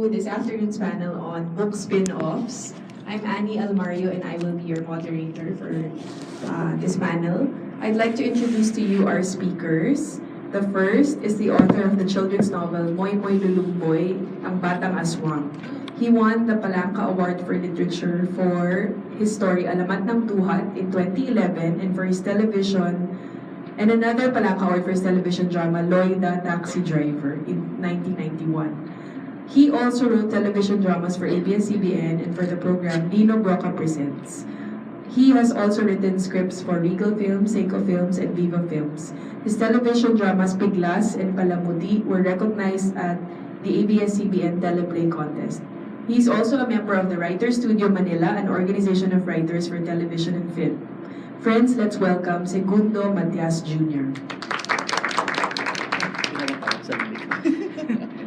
to this afternoon's panel on book spin-offs. I'm Almario and I will be your moderator for this panel. I'd like to introduce to you our speakers. The first is the author of the children's novel Moy Moy Lulumboy, Ang Batang Aswang. He won the Palangka Award for Literature for his story Alamat ng Duhat in 2011 and for his television, and another Palangka Award for his television drama Loida Taxi Driver in 1991. He also wrote television dramas for ABS-CBN and for the program Lino Broca Presents. He has also written scripts for Regal Films, Seiko Films, and Viva Films. His television dramas Piglas and Palamuti were recognized at the ABS-CBN Teleplay Contest. He is also a member of the Writers Studio Manila, an organization of writers for television and film. Friends, let's welcome Segundo Matias Jr.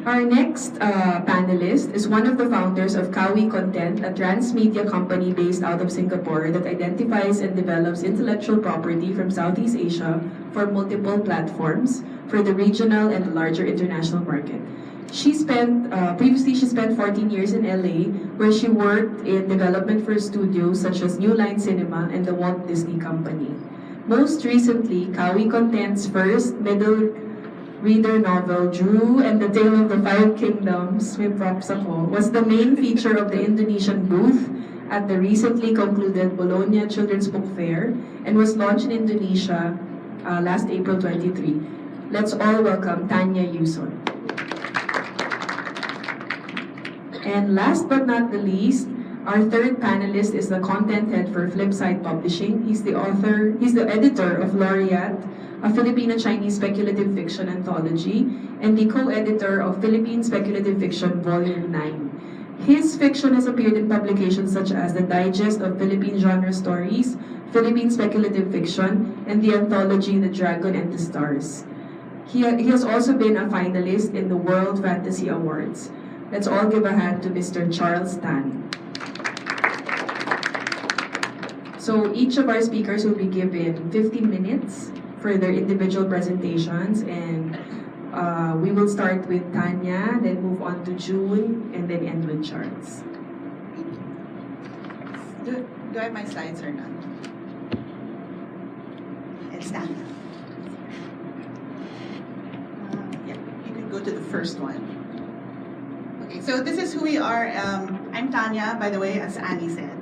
Our next panelist is one of the founders of KAWI Content, a transmedia company based out of Singapore that identifies and develops intellectual property from Southeast Asia for multiple platforms for the regional and larger international market. Previously she spent 14 years in LA, where she worked in development for studios such as New Line Cinema and the Walt Disney Company. Most recently, KAWI Content's first middle reader novel, Drew and the Tale of the Five Kingdoms, may props ako, was the main feature of the Indonesian booth at the recently concluded Bologna Children's Book Fair and was launched in Indonesia last April 23. Let's all welcome Tanya Yuson. And last but not the least, our third panelist is the content head for Flipside Publishing. He's the editor of Laureate, a Filipino-Chinese speculative fiction anthology, and the co-editor of Philippine Speculative Fiction Volume 9. His fiction has appeared in publications such as the Digest of Philippine Genre Stories, Philippine Speculative Fiction, and the anthology The Dragon and the Stars. He has also been a finalist in the World Fantasy Awards. Let's all give a hand to Mr. Charles Tan. So each of our speakers will be given 15 minutes for their individual presentations, and we will start with Tanya, then move on to June, and then end with Charles. Do I have my slides or not? It's Tanya. Yeah, you can go to the first one. Okay, so this is who we are. I'm Tanya, by the way, as Annie said.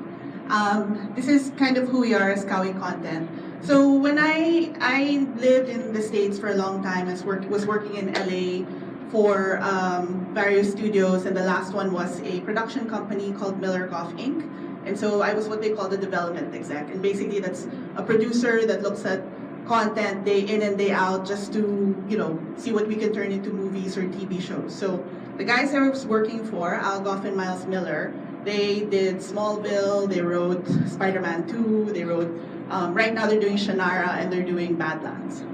This is kind of who we are as KAWI Content. So when I lived in the States for a long time, was working in LA for various studios, and the last one was a production company called Miller Goff Inc. And so I was what they call the development exec, and basically that's a producer that looks at content day in and day out just to see what we can turn into movies or TV shows. So the guys I was working for, Al Goff and Miles Miller, they did Smallville, they wrote Spider-Man 2, they wrote right now they're doing Shannara and they're doing Badlands.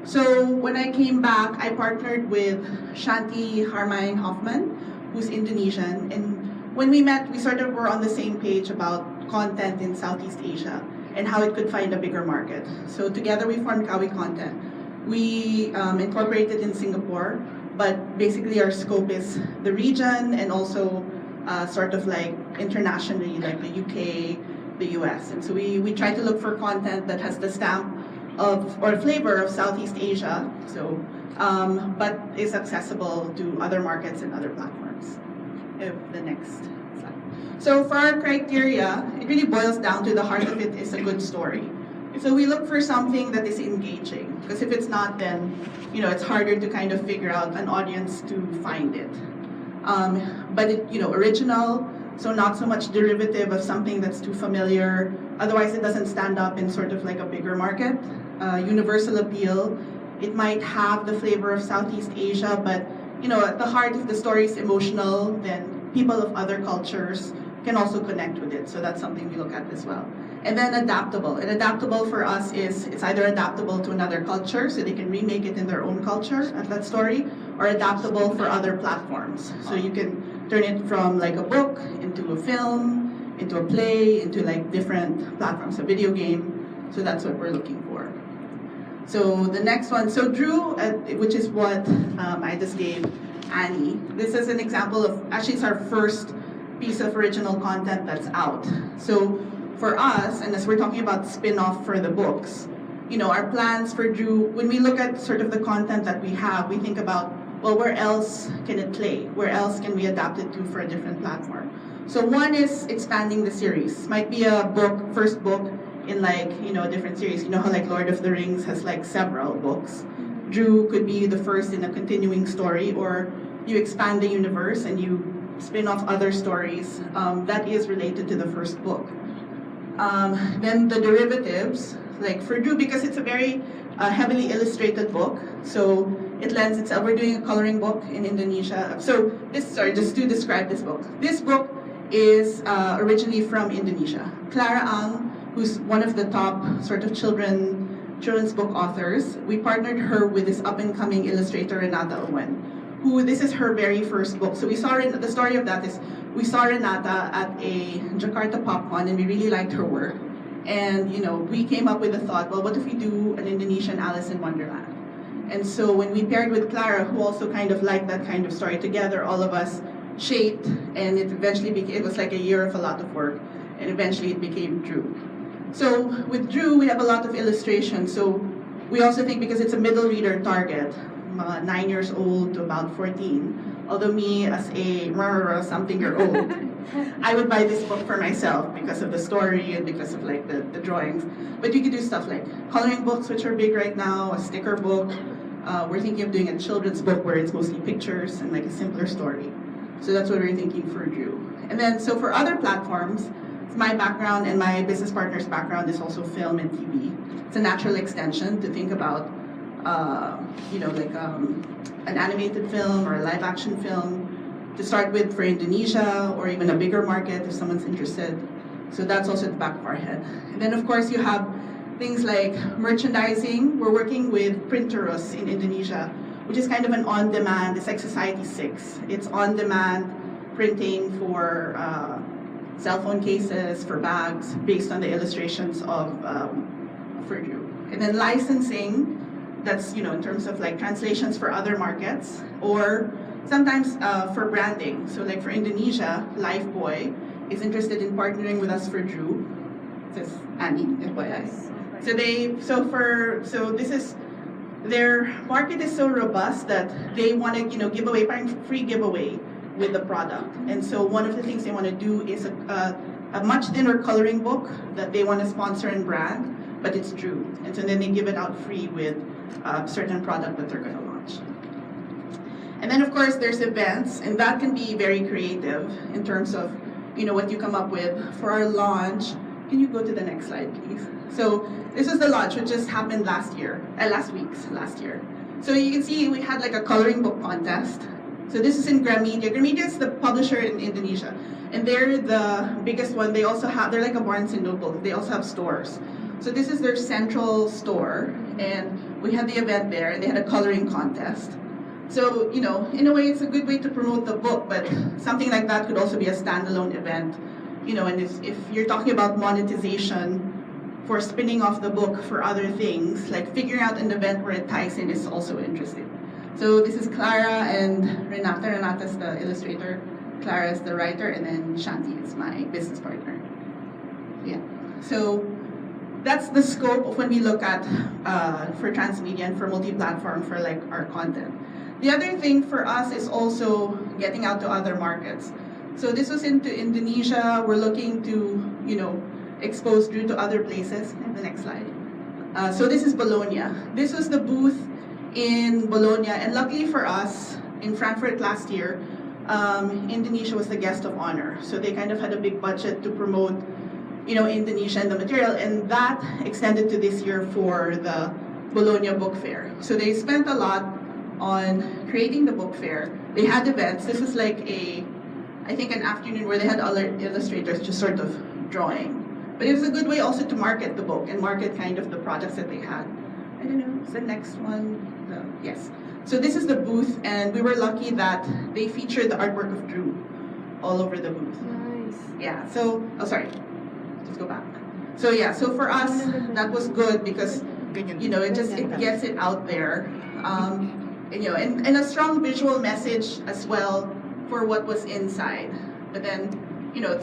So when I came back, I partnered with Shanti Harmain Hoffman, who's Indonesian, and when we met, we sort of were on the same page about content in Southeast Asia and how it could find a bigger market. So together we formed KAWI Content. We incorporated in Singapore, but basically our scope is the region and also sort of like internationally, like the UK, the US. And so we try to look for content that has the stamp of or flavor of Southeast Asia, so but is accessible to other markets and other platforms. The next slide. So for our criteria, it really boils down to the heart of it is a good story. So we look for something that is engaging, because if it's not, then it's harder to kind of figure out an audience to find it. But it, original, so not so much derivative of something that's too familiar. Otherwise, it doesn't stand up in sort of like a bigger market. Universal appeal. It might have the flavor of Southeast Asia, but at the heart, if the story is emotional, then people of other cultures can also connect with it. So that's something we look at as well. And then adaptable. And adaptable for us is it's either adaptable to another culture, so they can remake it in their own culture, that story, or adaptable for other platforms. So you can turn it from like a book into a film, into a play, into like different platforms, a video game. So that's what we're looking for. So the next one, so Drew, which is what I just gave Annie. This is an example of, actually it's our first piece of original content that's out. So for us, and as we're talking about spin-off for the books, our plans for Drew, when we look at sort of the content that we have, we think about, well, where else can it play? Where else can we adapt it to for a different platform? So one is expanding the series. Might be a book, first book in a different series. You know how like Lord of the Rings has like several books. Drew could be the first in a continuing story, or you expand the universe and you spin off other stories that is related to the first book. Then the derivatives, like for Drew, because it's a very heavily illustrated book, so it lends itself. We're doing a coloring book in Indonesia. So just to describe this book. This book is originally from Indonesia. Clara Ang, who's one of the top sort of children's book authors, we partnered her with this up-and-coming illustrator, Renata Owen, who this is her very first book. So we saw the story of that is we saw Renata at a Jakarta PopCon and we really liked her work. And we came up with the thought, well, what if we do an Indonesian Alice in Wonderland? And so when we paired with Clara, who also kind of liked that kind of story, together all of us shaped, and it eventually became, it was like a year of a lot of work, and eventually it became Drew. So with Drew, we have a lot of illustrations. So we also think, because it's a middle reader target, 9 years old to about 14, although me as a something-year-old, I would buy this book for myself because of the story and because of like the drawings. But you could do stuff like coloring books, which are big right now, a sticker book. We're thinking of doing a children's book where it's mostly pictures and like a simpler story. So that's what we're thinking for Drew. And then, so for other platforms, my background and my business partner's background is also film and TV. It's a natural extension to think about, an animated film or a live action film to start with for Indonesia, or even a bigger market if someone's interested. So that's also at the back of our head. And then of course you have things like merchandising. We're working with Printerus in Indonesia, which is kind of an on-demand, it's like Society 6. It's on-demand printing for cell phone cases, for bags, based on the illustrations of for Drew. And then licensing, that's in terms of like translations for other markets, or sometimes for branding. So like for Indonesia, Lifeboy is interested in partnering with us for Drew. This is Annie, FYI. So this is, their market is so robust that they want to give away, free giveaway with the product. And so one of the things they want to do is a much thinner coloring book that they want to sponsor and brand, but it's Drew. And so then they give it out free with a certain product that they're going to launch. And then of course there's events, and that can be very creative in terms of what you come up with. For our launch, can you go to the next slide, please? So this is the launch, which just happened last year. So you can see we had like a coloring book contest. So this is in Gramedia. Gramedia is the publisher in Indonesia, and they're the biggest one. They also have, they're like a Barnes and Noble. They also have stores. So this is their central store, and we had the event there, and they had a coloring contest. So, in a way, it's a good way to promote the book, but something like that could also be a standalone event. And if you're talking about monetization for spinning off the book for other things, like figuring out an event where it ties in is also interesting. So this is Clara and Renata. Renata's the illustrator, Clara is the writer, and then Shanti is my business partner. Yeah. So that's the scope of when we look at for transmedia and for multi-platform for like our content. The other thing for us is also getting out to other markets. So this was into Indonesia. We're looking to, expose Drew to other places. And the next slide. So this is Bologna. This was the booth in Bologna, and luckily for us, in Frankfurt last year, Indonesia was the guest of honor. So they kind of had a big budget to promote, Indonesia and the material, and that extended to this year for the Bologna Book Fair. So they spent a lot on creating the book fair. They had events. This was like I think an afternoon where they had other illustrators just sort of drawing. But it was a good way also to market the book and market kind of the products that they had. I don't know, is the next one? No. Yes. So this is the booth, and we were lucky that they featured the artwork of Drew all over the booth. Nice. Yeah, so, sorry, just go back. So yeah, so for us, that was good because, it gets it out there. And, and a strong visual message as well for what was inside. But then,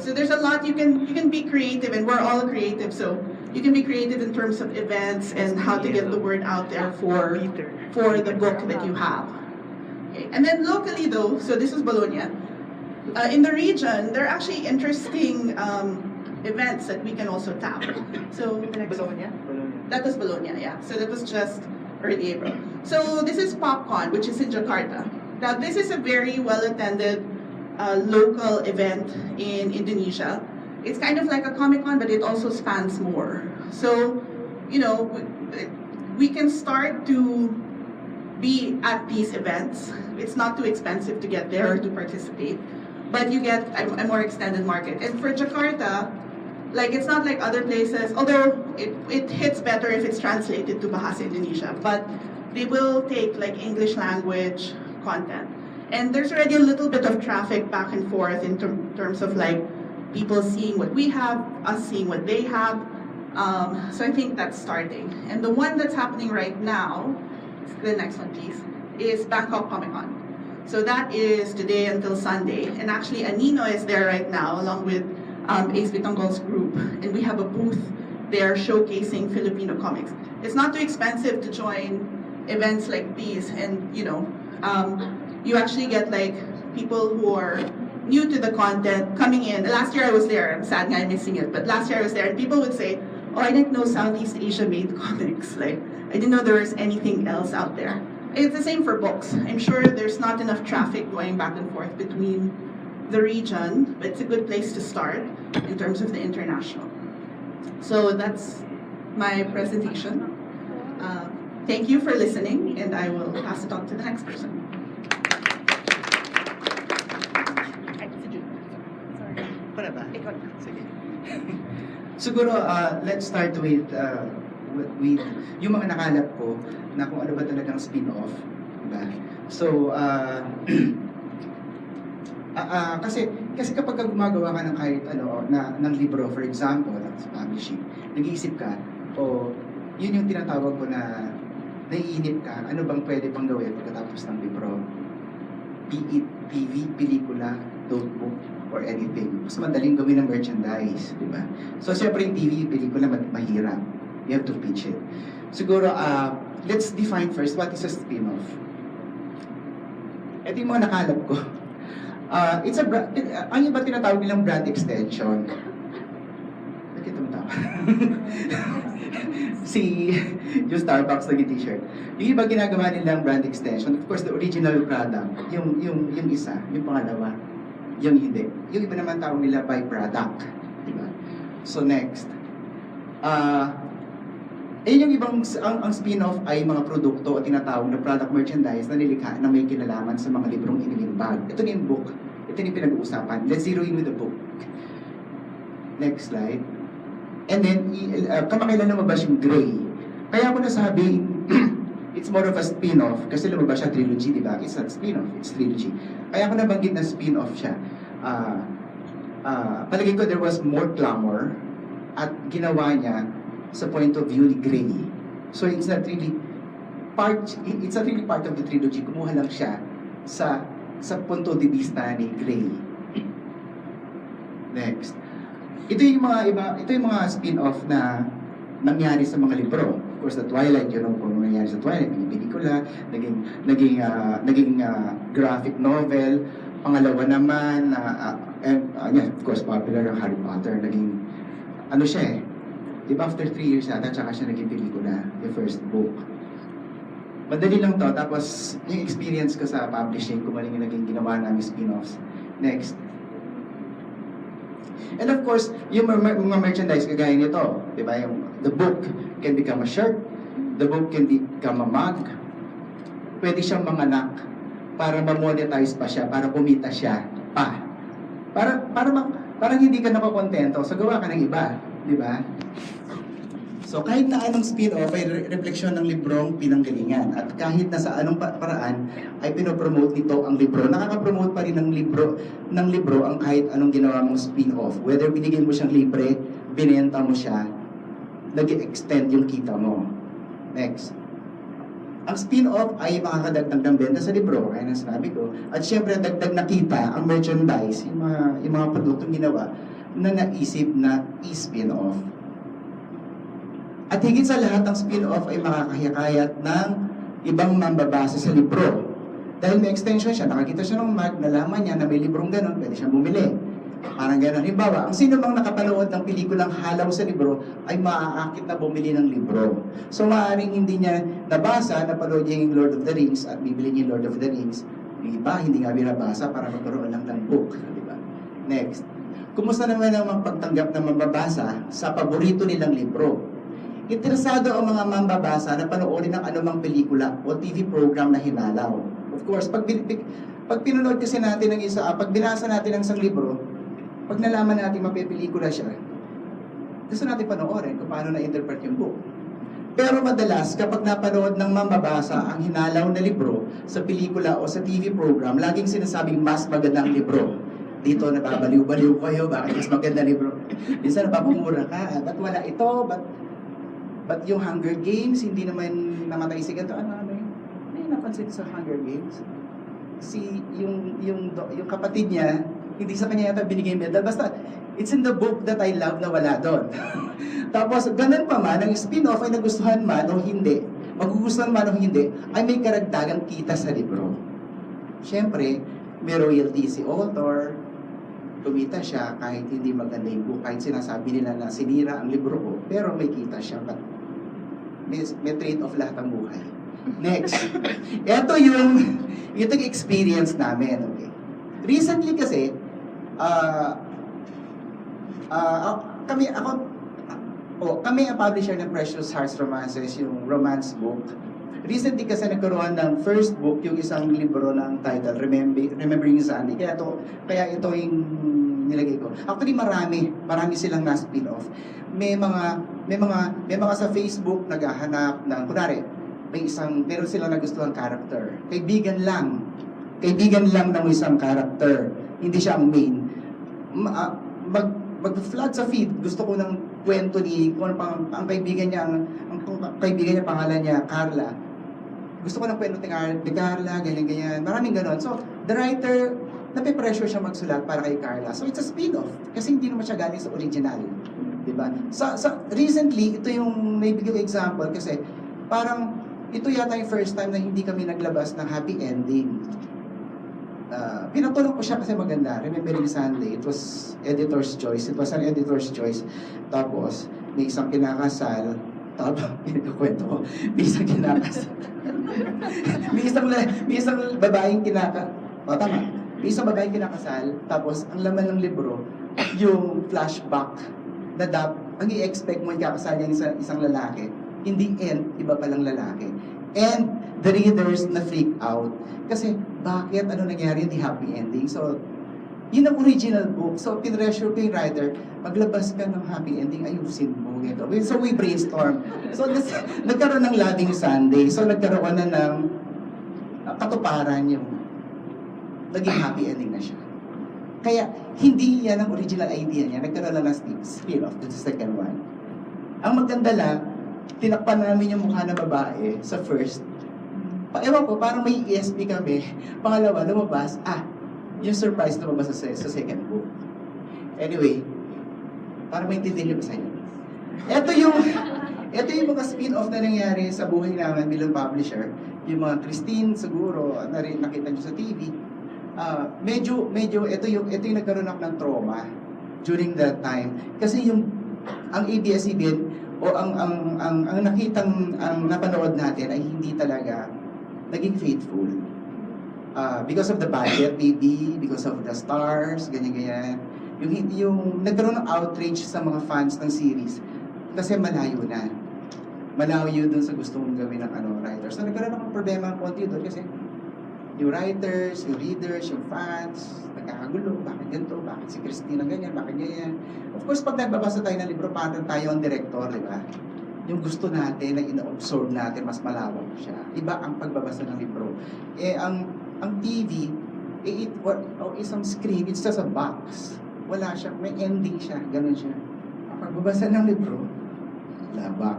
so there's a lot you can be creative, and we're all creative, so you can be creative in terms of events and how to get the word out there for the book that you have. Okay. And then locally though, so this is Bologna. In the region, there are actually interesting events that we can also tap. So the next Bologna? that was Bologna, yeah. So that was just early April. So this is PopCon, which is in Jakarta. Now this is a very well-attended local event in Indonesia. It's kind of like a Comic-Con, but it also spans more. So, we can start to be at these events. It's not too expensive to get there or to participate, but you get a more extended market. And for Jakarta, like, it's not like other places, although it hits better if it's translated to Bahasa Indonesia, but they will take like English language content. And there's already a little bit of traffic back and forth in terms of like people seeing what we have, us seeing what they have. So I think that's starting. And the one that's happening right now, the next one please, is Bangkok Comic Con. So that is today until Sunday. And actually Anino is there right now along with Ace Bitongol's group. And we have a booth there showcasing Filipino comics. It's not too expensive to join events like these, and you actually get like people who are new to the content coming in. Last year I was there, I'm sad nga I'm missing it, but last year I was there and people would say, oh, I didn't know Southeast Asia made comics. Like, I didn't know there was anything else out there. It's the same for books. I'm sure there's not enough traffic going back and forth between the region, but it's a good place to start in terms of the international. So that's my presentation. Thank you for listening, and I will pass it on to the next person. Para ba? Ikaw na. Sige. Siguro, let's start with yung mga nakalap ko na kung ano ba talagang spin-off. Diba? So, kasi kapag gumagawa ka ng kahit ano, ng libro, for example, sa publishing, nag-iisip ka, o yun yung tinatawag ko na naiinip ka, ano bang pwede pang gawin pagkatapos ng libro? Be it TV, pelikula, notebook, or anything. Mas madaling gawin ng merchandise, di ba? So, siyempre yung TV, pelikula, mahirap. You have to pitch it. Siguro, let's define first what is a spin-off. Ito yung mga nakalap ko. Ang iba tinatawag nilang brand extension. Bakit tumatawa? Yung Starbucks na t-shirt. Yung iba ginagawa nilang brand extension. Of course, the original product, yung isa, yung pangalawa, yung hindi. Yung iba naman tawag nila byproduct. Diba? So next. Yung ibang, ang spin-off ay mga produkto o tinatawag na product merchandise na nilikha na may kinalaman sa mga librong inilimbag. Ito na yung book. Ito na yung pinag-uusapan. Let's zero in with the book. Next slide. And then, kamakailan lumabas yung Gray. Kaya ako nasabi, it's more of a spin-off kasi lumabas siya trilogy, di ba? It's not spin-off, it's trilogy. Kaya ako nabanggit na spin-off siya. Palagay ko there was more clamor at ginawa niya sa point of view ni Gray. So it's not really part of the trilogy. Kumuha lang siya sa punto de vista ni Gray. Next. Ito yung mga spin-off na nangyari sa mga libro. Of course, the Twilight, kung ano nangyari sa Twilight, naging pelikula, naging graphic novel. Pangalawa naman, of course, popular ang Harry Potter, naging, ano siya di ba after 3 years ata, tsaka siya naging pelikula, the first book. Madali lang to, tapos yung experience ko sa publishing, kung ano yung naging ginawa namin spin-offs. Next. And of course, yung mga merchandise kagaya nito, di ba? The book can become a shirt, the book can become a mug, pwede siyang manganak para ma-monetize pa siya, para kumita siya pa. Parang hindi ka nakakontento, so gawa ka ng iba, di ba? So kahit na anong spin-off ay refleksyon ng librong pinanggalingan, at kahit na sa anong paraan ay pinopromote nito ang libro, nakaka-promote pa rin ng libro ang kahit anong ginawa mong spin-off. Whether binigyan mo siyang libre, binenta mo siya, nag-extend yung kita mo. Next. Ang spin-off ay makakadagdag ng benta sa libro, kaya nang sinabi ko. At syempre, dagdag na kita ang merchandise, yung mga produktong ginawa na naisip na i-spin-off. At higit sa lahat, ang spin-off ay makakahikayat ng ibang mambabasa sa libro. Dahil may extension siya, nakakita siya ng mark, nalaman niya na may librong ganon, pwede siyang bumili. Parang ganon. Halimbawa, ang sino mang nakapanood ng pelikulang halaw sa libro ay maaakit na bumili ng libro. So maaaring hindi niya nabasa, napanood niya yung Lord of the Rings at bibili niya yung Lord of the Rings. Yung iba, hindi nga binabasa para magkaroon lang ng book. Diba? Next. Kumusta naman ang pagtanggap ng mambabasa sa paborito nilang libro? Interesado ang mga mambabasa na panoorin ng anumang pelikula o TV program na hinalaw. Of course, pag pinanood kasi natin ng isa, pag binasa natin ng isang libro, pag nalaman natin mapipelikula siya, gusto natin panoorin kung paano na-interpret yung book. Pero madalas, kapag napanood ng mambabasa ang hinalaw na libro sa pelikula o sa TV program, laging sinasabing mas magandang libro. Dito nababaliw-baliw kayo, bakit mas maganda libro? Minsan napapamura ka, ba't wala ito? Ba't yung Hunger Games, hindi naman namatay si ganito? May napansin sa Hunger Games? Yung kapatid niya, hindi sa kanya yata binigay medal. Basta, it's in the book that I love na wala doon. Tapos, ganun pa man, ang spin-off ay nagustuhan man o hindi, magugustuhan man o hindi, ay may karagdagang kita sa libro. Siyempre, may royalty si author, kumita siya kahit hindi maganda yung book, kahit sinasabi nila na sinira ang libro ko, pero may kita siya, but may trade-off lahat ang buhay. Next, ito yung experience namin. Okay. Recently kasi, kami ang publisher ng Precious Hearts Romances, yung romance book. Recently kasi nagkaroon ng first book, yung isang libro ng title, Remembering Sunday. Kaya ito yung nilagay ko. Actually, marami silang na spin-off. May mga sa Facebook naghahanap ng, kunwari, meron silang nagustuhan character. Kaibigan lang ng isang character. Hindi siya ang main. Mag-flood sa feed, gusto ko ng kwento kung ang kaibigan niya, pangalan niya, Carla. Gusto ko ng kwento ni Carla, ganyan. Maraming ganon. So, the writer, nape-pressure siya magsulat para kay Carla. So, it's a spin-off. Kasi hindi naman siya galing sa original. Diba? Recently, ito yung may bigay example kasi parang ito yata yung first time na hindi kami naglabas ng happy ending. Pinatulong ko siya kasi maganda. Remembering Sunday, it was editor's choice. It was an editor's choice. Tapos, may isang kinakasal. Tapos, pinagkakwento ko. May isang kinakasal. may isang babaeng tama. May isang babaeng kinakasal. Tapos, ang laman ng libro, yung flashback na ang i-expect mo ikakasal niya isang lalaki. In the end, iba palang lalaki. And the readers na freak out. Kasi, bakit? Ano nangyari? Hindi happy ending. So, yun ang original book. So, pinressure ko yung writer, maglabas ka ng happy ending, ayusin mo. Ganito. So, we brainstorm. So, nagkaroon ng Loving Sunday. So, nagkaroon na ng katuparan yung naging happy ending na siya. Kaya, hindi yan ang original idea niya. Nagkaroon na ng spin-off to the second one. Ang maganda lang, tinakpan namin yung mukha ng babae sa first. Ewan ko, parang may ESP kami. Pangalawa, lumabas, yung surprise lumabas sa second book. Anyway, para maintindihan niyo ba sa inyo? Ito yung mga spin-off na nangyari sa buhay namin bilang publisher. Yung mga Christine, siguro, nakita niyo sa TV. Medyo, ito yung nagkaroon ako ng trauma during that time. Kasi ang ABS-CBN, o ang nakitang, ang napanood natin ay hindi talaga naging faithful. Because of the budget, maybe, because of the stars, ganyan. Yung nagkaroon ng outrage sa mga fans ng series kasi malayo na. Malayo dun sa gusto mong gawin ng writers. So nagkaroon ng problema ng konti doon kasi yung writers, yung readers, yung fans, nagkakagulo, bakit ganito, bakit si Christina ganyan, bakit ganyan. Of course, pag nagbabasa tayo ng libro, parang tayo ang director, di ba? Yung gusto natin, na ina-absorb natin, mas malawak siya. Iba ang pagbabasa ng libro. Ang TV, isang screen, it's just a box. Wala siya, may ending siya, ganun siya. Ang pagbabasa ng libro, labak.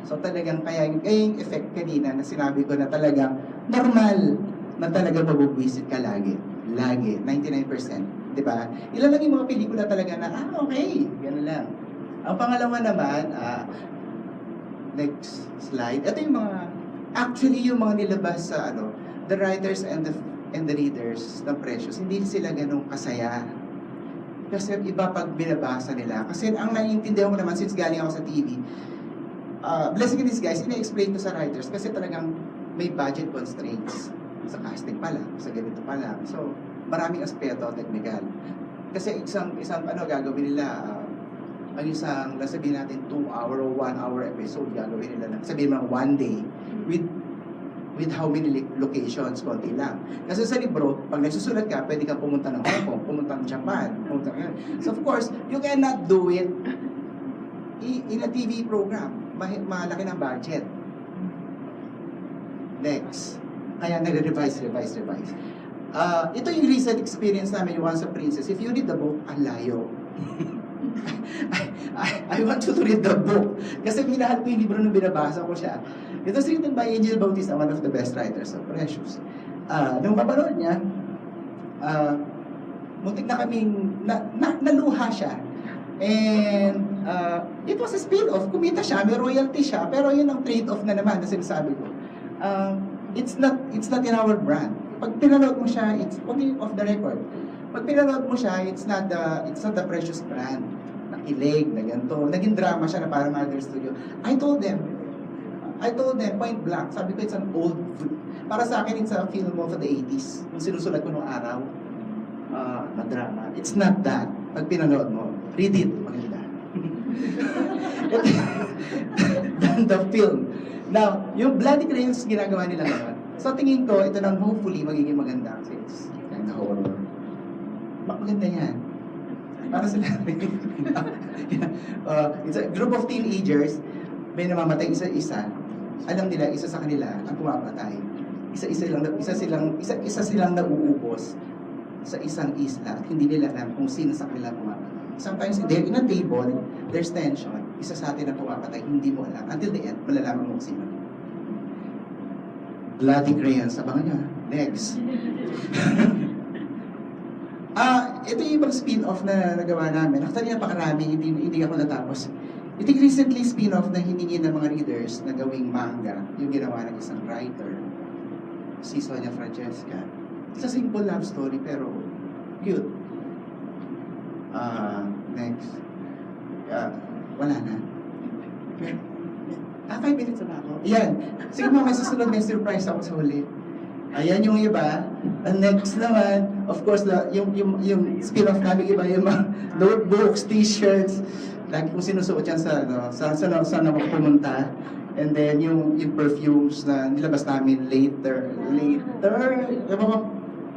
So talagang kaya yung effect kanina na sinabi ko na talagang normal na talaga mabubwisit ka lagi. Lagi, 99%. Di ba? Ilan lang yung mga pelikula talaga na, okay, gano'n lang. Ang pangalawa naman, next slide. Ito yung mga, actually yung mga nilabas sa the writers and the readers ng Precious, hindi sila ganun kasaya. Kasi iba pag binabasa nila. Kasi ang naiintindihan ko naman, since galing ako sa TV, blessing in disguise, ina-explain ko sa writers kasi talagang may budget constraints. Sa casting pa lang, sa ganito pa lang. So, maraming aspeto technical. Kasi isang gagawin nila, ang isang, sabihin natin, 2-hour o 1-hour episode, gagawin nila na, sabihin mo, 1 day, with how many locations, konti lang. Kasi sa libro, pag nagsusulat ka, pwede ka pumunta ng Hong Kong, pumunta ng Japan, pumunta ng... So of course, you cannot do it in a TV program. Malaki ng budget. Next. Kaya nag-revise. Ito yung recent experience namin, yung Once a Princess. If you read the book, ang layo. I want you to read the book. Kasi minahal ko yung libro nung binabasa ko siya. It was written by Angel Bautista, one of the best writers of Precious. Nung mapanood niya, muntik na kaming, naluha siya. And it was a spin-off. Kumita siya, may royalty siya, pero yun ang trade-off na naman na sinasabi ko. It's not in our brand. Pag pinanood mo siya, it's okay off the record. Pag pinanood mo siya, it's not the Precious brand. Nakilig, na ganito. Naging drama siya na parang Mother Studio. I told them point blank, sabi ko it's an old, para sa akin it's a film of the 80s. Yung sinusulat ko nung araw, na drama. It's not that. Pag pinanood mo, read it, maganda. The film. Now, yung Bloody Crayons ginagawa nila ngayon, so tingin ko, ito nang hopefully magiging maganda kasi it's kind of horror. Maganda yan. Para sila, it's a group of teenagers, may namamatay isa-isa. Alam nila, isa sa kanila ang pumapatay. Isa silang nauubos sa isang isla at hindi nila alam kung sino sa kanila pumapatay. Sometimes they're in a table, there's tension, isa sa atin ang pumapatay, hindi mo alam. Until the end, malalaman mo kung sino. Bloody Crayons, abangan nyo. Next. Ito yung ibang spin-off na nagawa namin. Actually, napakarami, hindi ako natapos. Ito yung recently spin-off na hiningi ng mga readers na gawing manga, yung ginawa ng isang writer, si Sonia Francesca. It's a simple love story, pero cute. Next. Wala na. 5 minutes na ako. Yan. Sige mo, may susunod, may surprise ako sa huli. Ayan yung iba. And next naman, of course, yung spin-off namin iba, yung mga notebooks, t-shirts, lagi kong sinusuot yan saan ako pumunta. And then yung perfumes na nilabas namin later.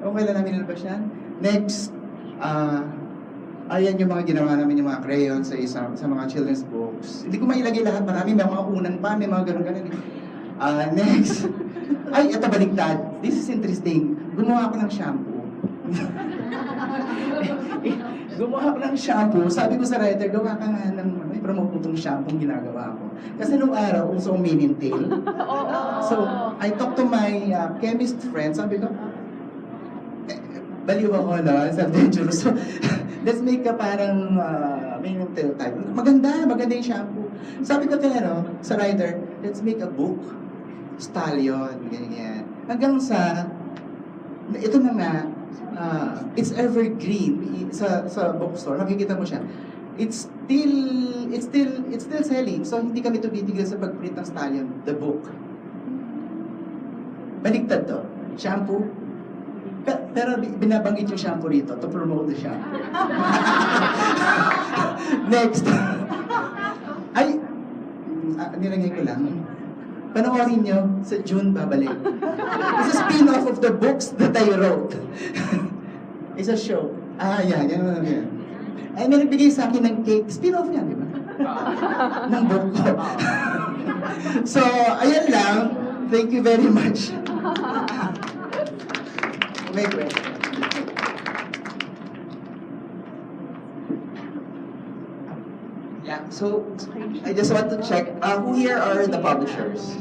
Kailan namin nilabas yan? Next, ayan yung mga ginawa namin, yung mga crayons sa mga children's books. Hindi ko mailagay lahat, marami, may mga unan pa, may mga ganun-ganun. Next. Ay, ito baligtad. This is interesting. Gumawa ako ng shampoo. Sabi ko sa writer, gawa ka nga ng, promote mo itong shampoo ginagawa ko. Kasi nung araw, uso ang mane and tail. So, I talked to my chemist friend, sabi ko, baliw ako, no? It's adventurous. So, let's make a parang mane and tail type. Maganda yung shampoo. Sabi ko sa writer, let's make a book. Stallion, ganyan. Hanggang sa, ito na nga, it's evergreen sa bookstore, makikita mo siya. It's still selling. So hindi kami tumitigil sa pag-print ng Stallion, the book. Baligtad to. Shampoo. Pero binabanggit yung shampoo rito to promote the shampoo. Next. Ay, nilagay ko lang. Panoorin nyo, sa June babalik. It's a spin-off of the books that I wrote. It's a show. Yan. Ay, may nagbigay sa akin ng cake. Spin-off yan, di ba? Ng book ko. So, ayan lang. Thank you very much. May question. Yeah, so I just want to check, who here are the publishers?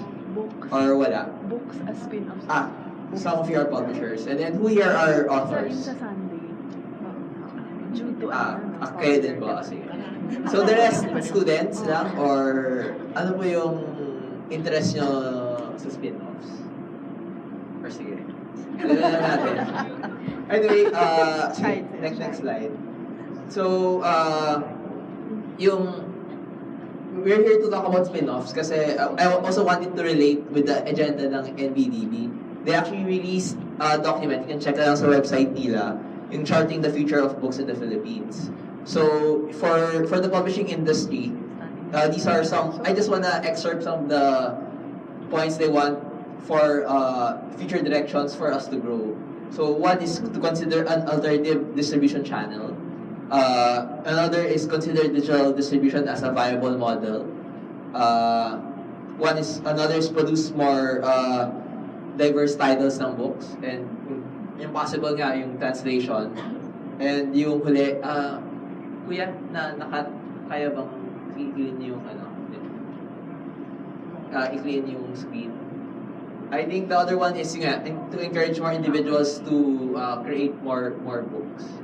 Or wala? Books as spin-offs. Some of you are publishers. And then who here are authors? Sa Sunday. Due to Kayo din ba? Sige. So the rest, students lang? Or ano po yung interest nyo sa spin-offs? Or sige. Ano na natin? Anyway, sige, next slide. So, we're here to talk about spin-offs kasi I also wanted to relate with the agenda ng NBDB. They actually released a document, you can check it lang sa website nila, yung charting the future of books in the Philippines. So, for the publishing industry, these are some, I just wanna excerpt some of the points they want for future directions for us to grow. So, one is to consider an alternative distribution channel. Another is consider digital distribution as a viable model. Another is produce more diverse titles ng books, and yung possible nga yung translation. And yung huli, kuya, kaya bang i-clean yung i-clean yung screen? I think the other one is nga, to encourage more individuals to create more books.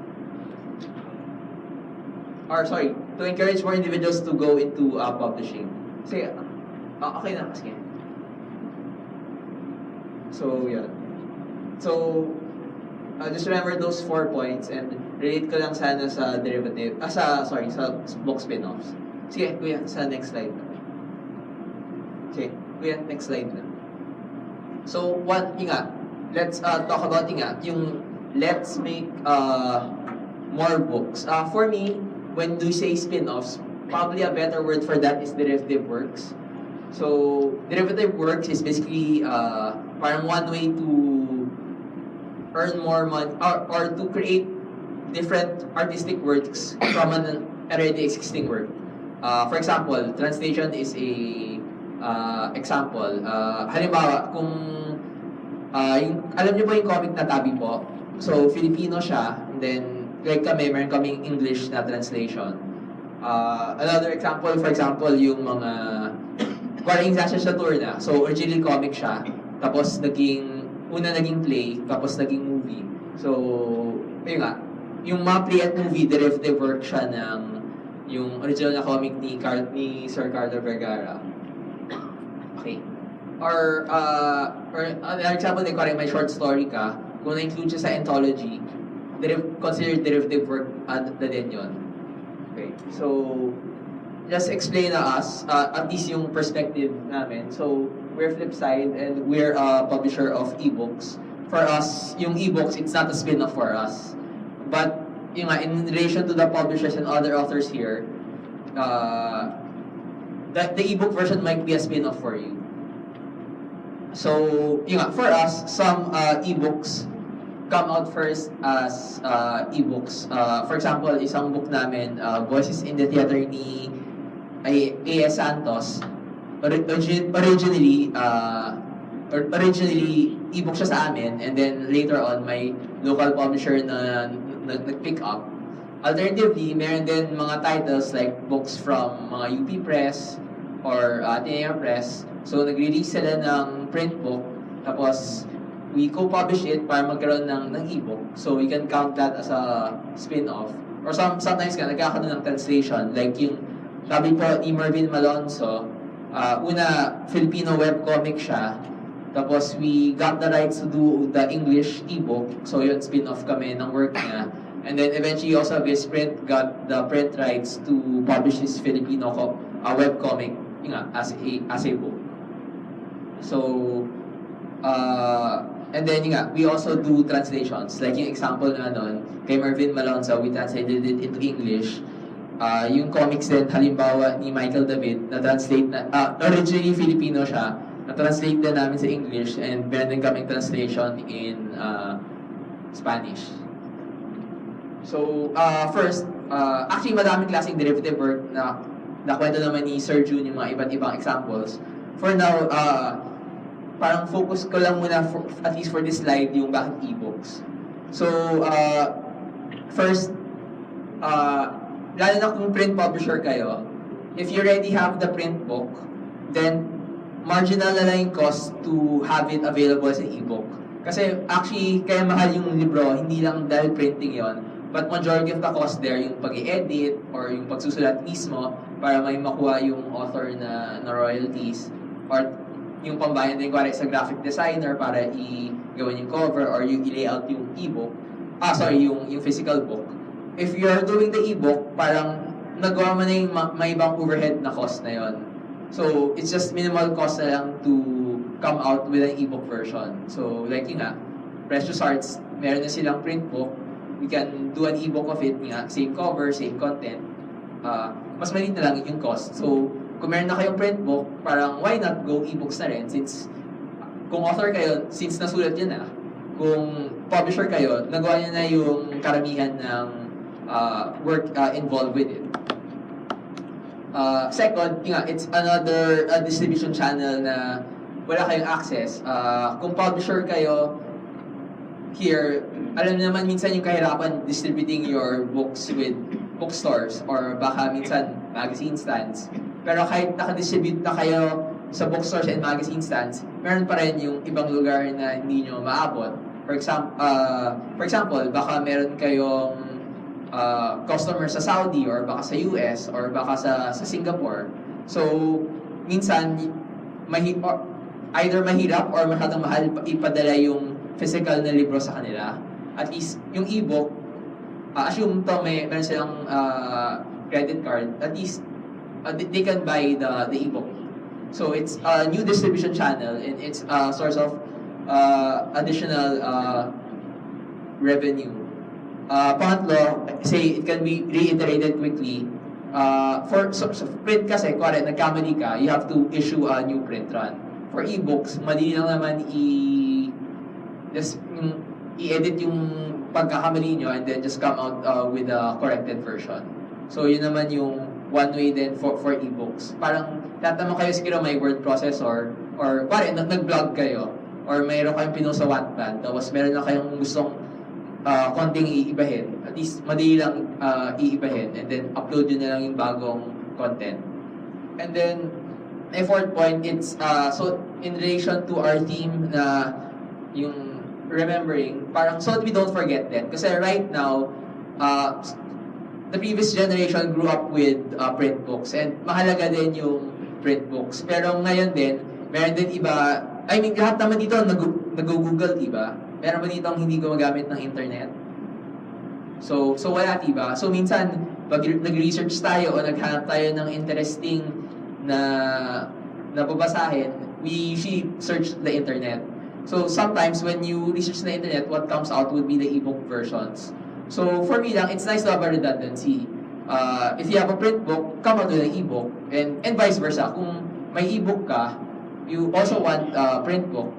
To encourage more individuals to go into publishing. Sige, okay na, sige. So, yeah. So, just remember those 4 points and relate ko lang sana sa derivative, sa book spin-offs. Sige, kuya, sa next slide. Okay, kuya, next slide na. So, let's talk about yung let's make more books. For me, when we say spin-offs, probably a better word for that is derivative works. So, derivative works is basically parang one way to earn more money or to create different artistic works from an already existing work. For example, translation is a example. Halimbawa, kung alam niyo po yung comic na Tabi po? So, Filipino siya, and then like meron kaming English na translation. Another example, for example, yung mga parang sa tour na. So, originally comic siya, tapos naging play, tapos naging movie. So, yun nga, yung mga play at movie, derivative work siya ng yung original na comic ni Sir Carlo Vergara. Okay. Or another example, may short story ka, kung na-include siya sa anthology, consider derivative work na din yun. Okay. So, just explain to us, at least yung perspective namin. So, we're Flipside and we're a publisher of ebooks. For us, yung ebooks, it's not a spin-off for us. But, in relation to the publishers and other authors here, the ebook version might be a spin-off for you. So, for us, some ebooks come out first as ebooks. For example, isang book namin, Voices in the Theater ni A.S. Santos, originally ebook siya sa amin, and then later on, may local publisher na nag-pick up. Alternatively, meron din mga titles like books from mga UP Press or Tanya Press. So, nag-release sila ng print book, tapos we co-publish it para magkaroon ng ebook. So, we can count that as a spin-off. Or sometimes nagkakaroon ng translation. Like yung sabi po ni Mervin Malonzo, una, Filipino webcomic siya. Tapos, we got the rights to do the English ebook. So, yun, spin-off kami ng work niya. And then, eventually, also, Visprint got the print rights to publish this Filipino webcomic as a book. So, and then, we also do translations. Like yung example na nun, kay Mervin Malonzo, we translated it into English. Yung comics din, halimbawa ni Michael David, na-translate na, originally Filipino siya, na-translate din namin sa English, and meron din kaming translation in Spanish. So, first, actually madaming klaseng derivative work na kwento naman ni Sir June yung mga iba't ibang examples. For now, parang focus ko lang muna, at least for this slide, yung bakit ebooks. So, first, lalo na kung print publisher kayo, if you already have the print book, then marginal na lang yung cost to have it available as an ebook. Kasi actually, kaya mahal yung libro, hindi lang dahil printing yon, but majority of the cost there, yung pag-i-edit or yung pagsusulat mismo para may makuha yung author na royalties, or yung pambayad din kuwari sa graphic designer para i-gawin yung cover or yung i-layout yung ebook, yung physical book. If you're doing the ebook, parang nagawa mo na yung may ibang overhead na cost na yon. So, it's just minimal cost na lang to come out with an ebook version. So, like yun nga, Precious Arts, meron na silang print book. We can do an ebook of it, nga, same cover, same content. Mas maliit na lang yung cost. So, kung meron na kayong print book, parang why not go ebooks na rin? Since, kung author kayo, since nasulat yun na, kung publisher kayo, nagawa nyo na yung karamihan ng work involved with it. Second, it's another distribution channel na wala kayong access. Kung publisher kayo, here, alam naman minsan yung kahirapan distributing your books with bookstores or baka minsan magazine stands. Pero kahit naka-distribute na kayo sa bookstores and magazine stands, meron pa rin yung ibang lugar na hindi nyo maabot. For example, baka meron kayong customer sa Saudi or baka sa US or baka sa Singapore. So, minsan, either mahirap or masyadong mahal ipadala yung physical na libro sa kanila. At least, yung ebook, assume to meron silang credit card, at least they can buy the ebook. So, it's a new distribution channel and it's a source of additional revenue. Pangatlo, say it can be reiterated quickly. For print kasi, kuwari, nagkamali ka, you have to issue a new print run. For ebooks, madali lang naman i-edit yung pagkakamali nyo and then just come out with a corrected version. So, yun naman yung one way din for ebooks. Parang, tatamang kayo siguro may word processor or, kuwari, nag-vlog kayo or mayroon kayong pinost sa Wattpad tapos meron na kayong gustong konting iibahin. At least, madali lang iibahin and then upload yun na lang yung bagong content. And then, a fourth point, it's so in relation to our theme na yung remembering, parang so that we don't forget that. Kasi right now, the previous generation grew up with print books and mahalaga din yung print books. Pero ngayon din, meron din iba, I mean, lahat naman dito nag-google, diba? Meron ba dito ang hindi gumagamit ng internet? So wala, diba? So minsan, pag nag-research tayo o naghanap tayo ng interesting na babasahin, we usually search the internet. So sometimes when you research the internet, what comes out would be the ebook versions. So for me lang, it's nice to have a redundancy. If you have a print book, come out with an ebook, and vice versa. Kung may ebook ka, you also want print book.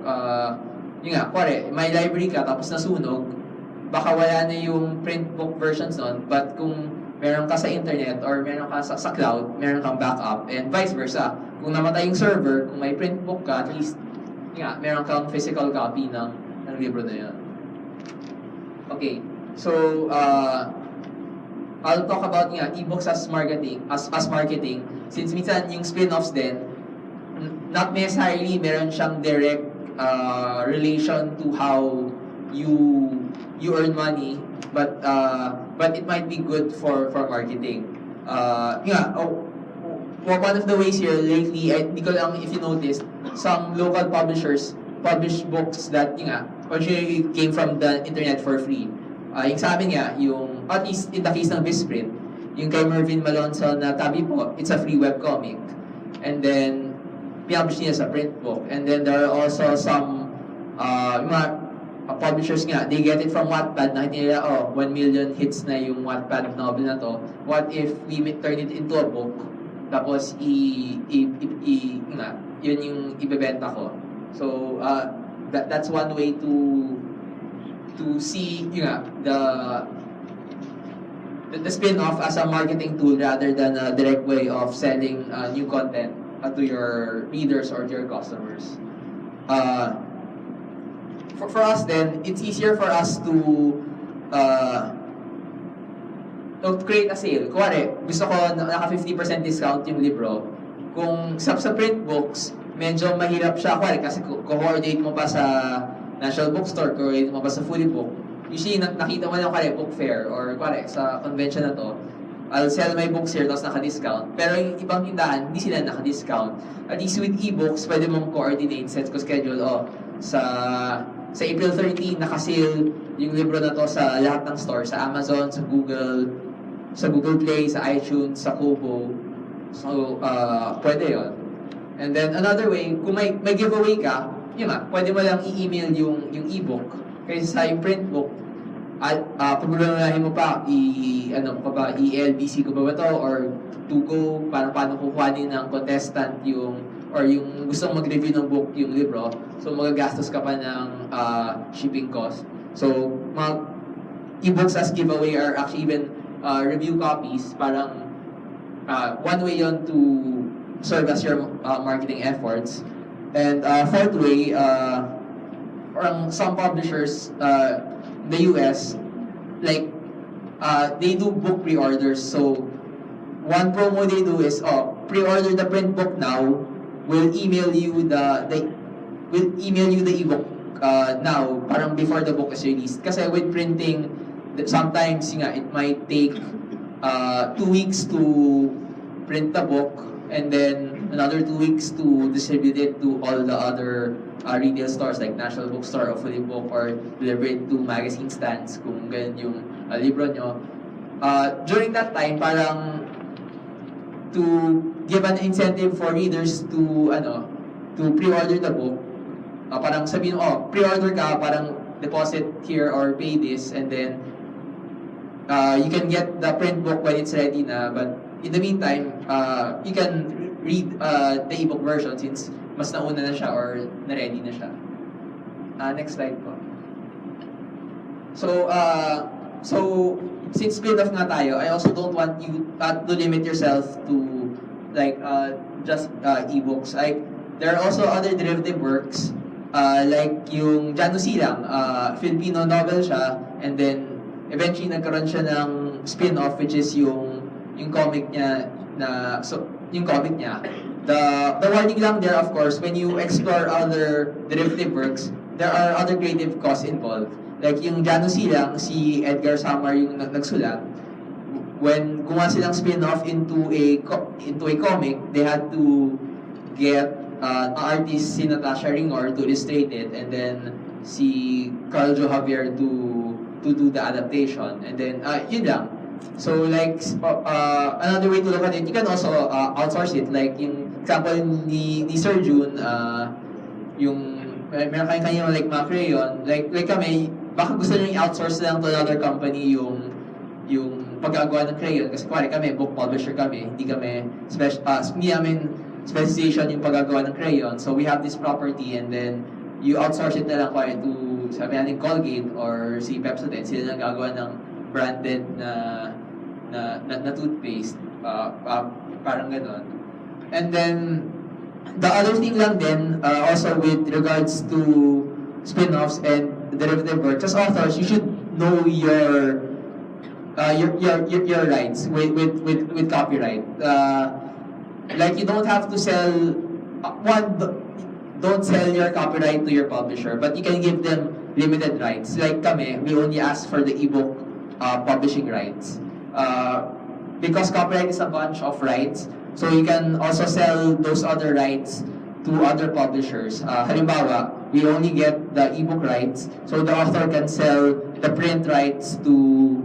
Yun nga, kuwari, may library ka tapos nasunog, baka wala na yung print book versions nun, but kung meron ka sa internet or meron ka sa cloud, meron kang backup, and vice versa. Kung namatay yung server, kung may print book ka, at least, yun nga, meron kang physical copy ng libro na yun. Okay, so, I'll talk about ebooks as marketing, since minsan yung spin-offs din, not necessarily meron siyang direct relation to how you earn money, but it might be good for marketing. One of the ways here lately, hindi ko lang if you noticed, some local publishers publish books that originally came from the internet for free. Yung sabi nga, yung at least in the case ng Visprint, yung kay Mervin Malonzo na Tabi Po, it's a free webcomic. And then publish niya sa print book. And then there are also some mga publishers nga, they get it from Wattpad, nakita nila, 1 million hits na yung Wattpad novel na to. What if we turn it into a book? Tapos yun yung ibebenta ko. So that's one way to see the spin-off as a marketing tool rather than a direct way of selling new content to your readers or to your customers. For us then, it's easier for us to to create a sale. Kuwari, gusto ko naka 50% discount yung libro. Kung sa print books, medyo mahirap siya. Kuwari, kasi co-coordinate mo pa sa National Bookstore, coordinate mo pa sa Fully Book. Usually, nakita mo lang kuwari, book fair, or kuwari, sa convention na to, I'll sell my books here, tapos naka-discount. Pero yung ibang tindahan, hindi sila naka-discount. At least with e-books, pwede mong coordinate, set ko schedule, sa April 13, naka-sale yung libro na to sa lahat ng store, sa Amazon, sa Google Play, sa iTunes, sa Kobo. So, pwede yon. And then, another way, kung may giveaway ka, yun nga, pwede mo lang i-email yung e-book. Kasi sa yung print book, pagulanahin mo pa, i-LBC ko ba to, or to go, paano kukuhanin ng contestant yung gustong mag-review ng book, yung libro. So, magagastos ka pa ng shipping cost. So, mga e-books as giveaway are actually even review copies. Parang one way yon to serve as your marketing efforts. And fourth way, parang some publishers, the US, like, they do book pre-orders. So, one promo they do is, pre-order the print book now. We'll email you the ebook now, parang before the book is released. Kasi with printing, sometimes it might take 2 weeks to print the book, and then another 2 weeks to distribute it to all the other retail stores like National Bookstore or Fully Book, or deliver it to magazine stands kung ganyan yung libro nyo. During that time, parang to give an incentive for readers to pre-order the book, parang sabihin mo, pre-order ka, parang deposit here or pay this, and then you can get the print book when it's ready na, but in the meantime, you can read the ebook version since mas nauna na siya or na-ready na siya. Next slide po. So since split-off nga tayo, I also don't want you to limit yourself to like just ebooks. Like, there are also other derivative works, like yung Jano Silang, Filipino novel siya, and then eventually nagkaroon siya ng spin-off, which is yung comic niya yung comic niya. The warning lang there, of course, when you explore other derivative works, there are other creative costs involved. Like yung Jano Silang, si Edgar Samar yung nagsulat. When gumawa silang spin-off into a comic, they had to get an artist, si Natasha Ringor, to illustrate it, and then si Carl Jo Javier to do the adaptation, and then yun lang. So like another way to look at it, you can also outsource it. Like yung example ni Sir June, yung meron kayong like mga crayon, like kami, baka gusto nyo i-outsource lang to another company yung paggagawa ng crayon, kasi kuwari kami book publisher kami, hindi namin specialization yung paggagawa ng crayon, so we have this property, and then you outsource it na lang kuwari to sabi natin Colgate or si Pepsodent, sila nang gagawa ng branded na toothpaste, parang ganon. And then the other thing lang din, also with regards to spin-offs and derivative works, as authors, you should know your rights with copyright. Like, you don't have to sell don't sell your copyright to your publisher, but you can give them limited rights. Like kami, we only ask for the ebook publishing rights. Because copyright is a bunch of rights, so you can also sell those other rights to other publishers. Halimbawa, we only get the ebook rights, so the author can sell the print rights to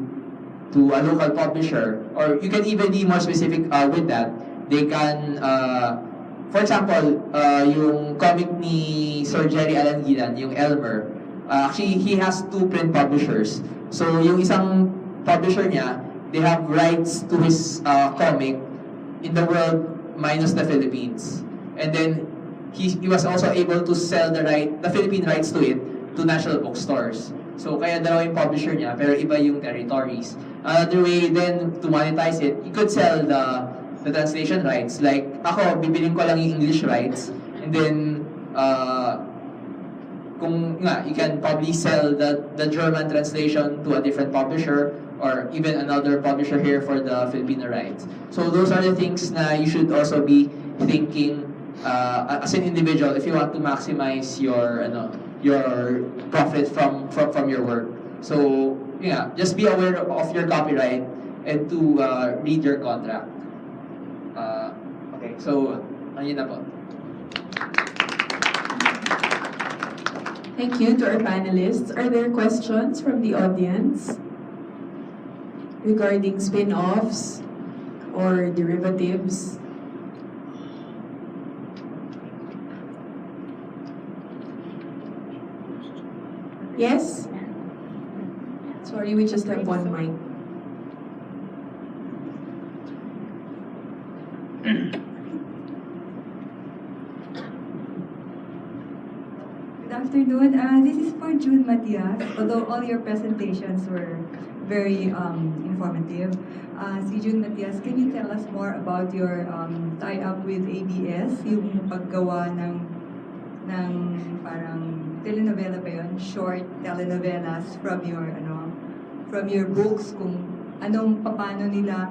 a local publisher. Or you can even be more specific with that. They can, for example, yung comic ni Sir Jerry Alangilan, yung Elmer, actually, he has 2 print publishers. So, yung isang publisher niya, they have rights to his comic in the world minus the Philippines. And then, he was also able to sell the Philippine rights to it to national bookstores. So, kaya dalawa yung publisher niya, pero iba yung territories. Another way then to monetize it, you could sell the translation rights. Like, ako, bibiling ko lang yung English rights, and then, you can probably sell the German translation to a different publisher, or even another publisher here for the Filipino rights. So those are the things na you should also be thinking as an individual if you want to maximize your profit from your work. So yeah, just be aware of your copyright and to read your contract. Okay, so ayun na po. Thank you to our panelists. Are there questions from the audience regarding spin-offs or derivatives? Yes? Sorry, we just have one mic. Good afternoon. This is for June Matias. Although all your presentations were very informative, si June Matias, can you tell us more about your tie-up with ABS, yung paggawa ng parang telenovela ba yun? Short telenovelas from your books, kung paano nila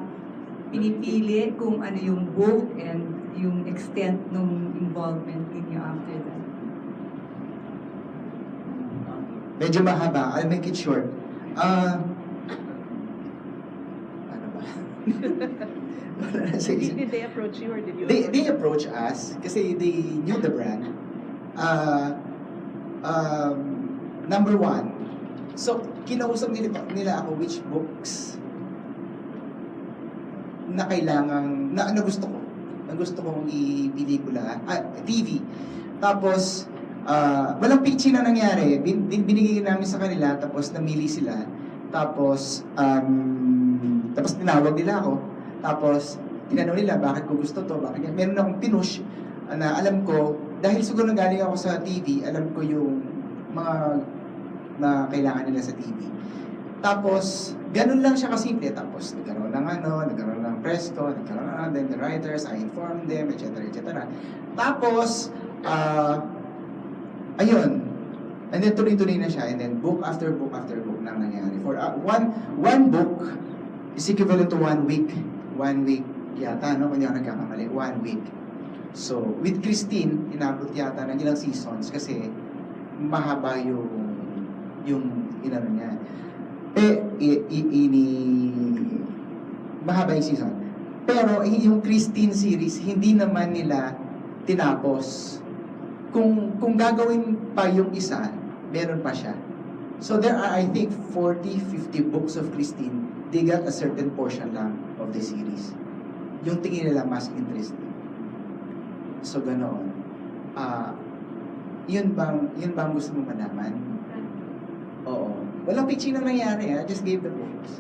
pinipili kung ano yung book and yung extent ng involvement ninyo after that. Medyo mahaba. I'll make it short. Ano ba? Did they approach you or did you They approach us kasi they knew the brand. Number one, so kinausap nila ako which books na kailangan, na gusto ko. Na gusto kong i-pelikula, TV. Tapos, walang pitching na nangyari. Binigay namin sa kanila, tapos namili sila. Tapos tinawag nila ako. Tapos, tinanong nila, bakit ko gusto to? Bakit? Meron akong pinush na alam ko, dahil siguro galing ako sa TV, alam ko yung mga na kailangan nila sa TV. Tapos, ganun lang siya kasimple. Tapos, nagkaroon ng press ko, then the writers, I informed them, etc. etc. Tapos, ayun. And then, tuloy-tuloy na siya. And then, book after book after book nang nangyari. For one book is equivalent to 1 week. 1 week yata, no? Kung hindi ako nagkakamali. 1 week. So, with Christine, inabot yata ng ilang seasons kasi mahaba yung inano niya. Mahaba yung season. Pero yung Christine series, hindi naman nila tinapos. Kung gagawin pa yung isa, meron pa siya. So there are, I think, 40-50 books of Christine. They got a certain portion lang of the series. Yung tingin nila mas interesting. So ganoon. Yun bang gusto mo malaman? Oo. Walang pitching na nangyari, I just gave the books.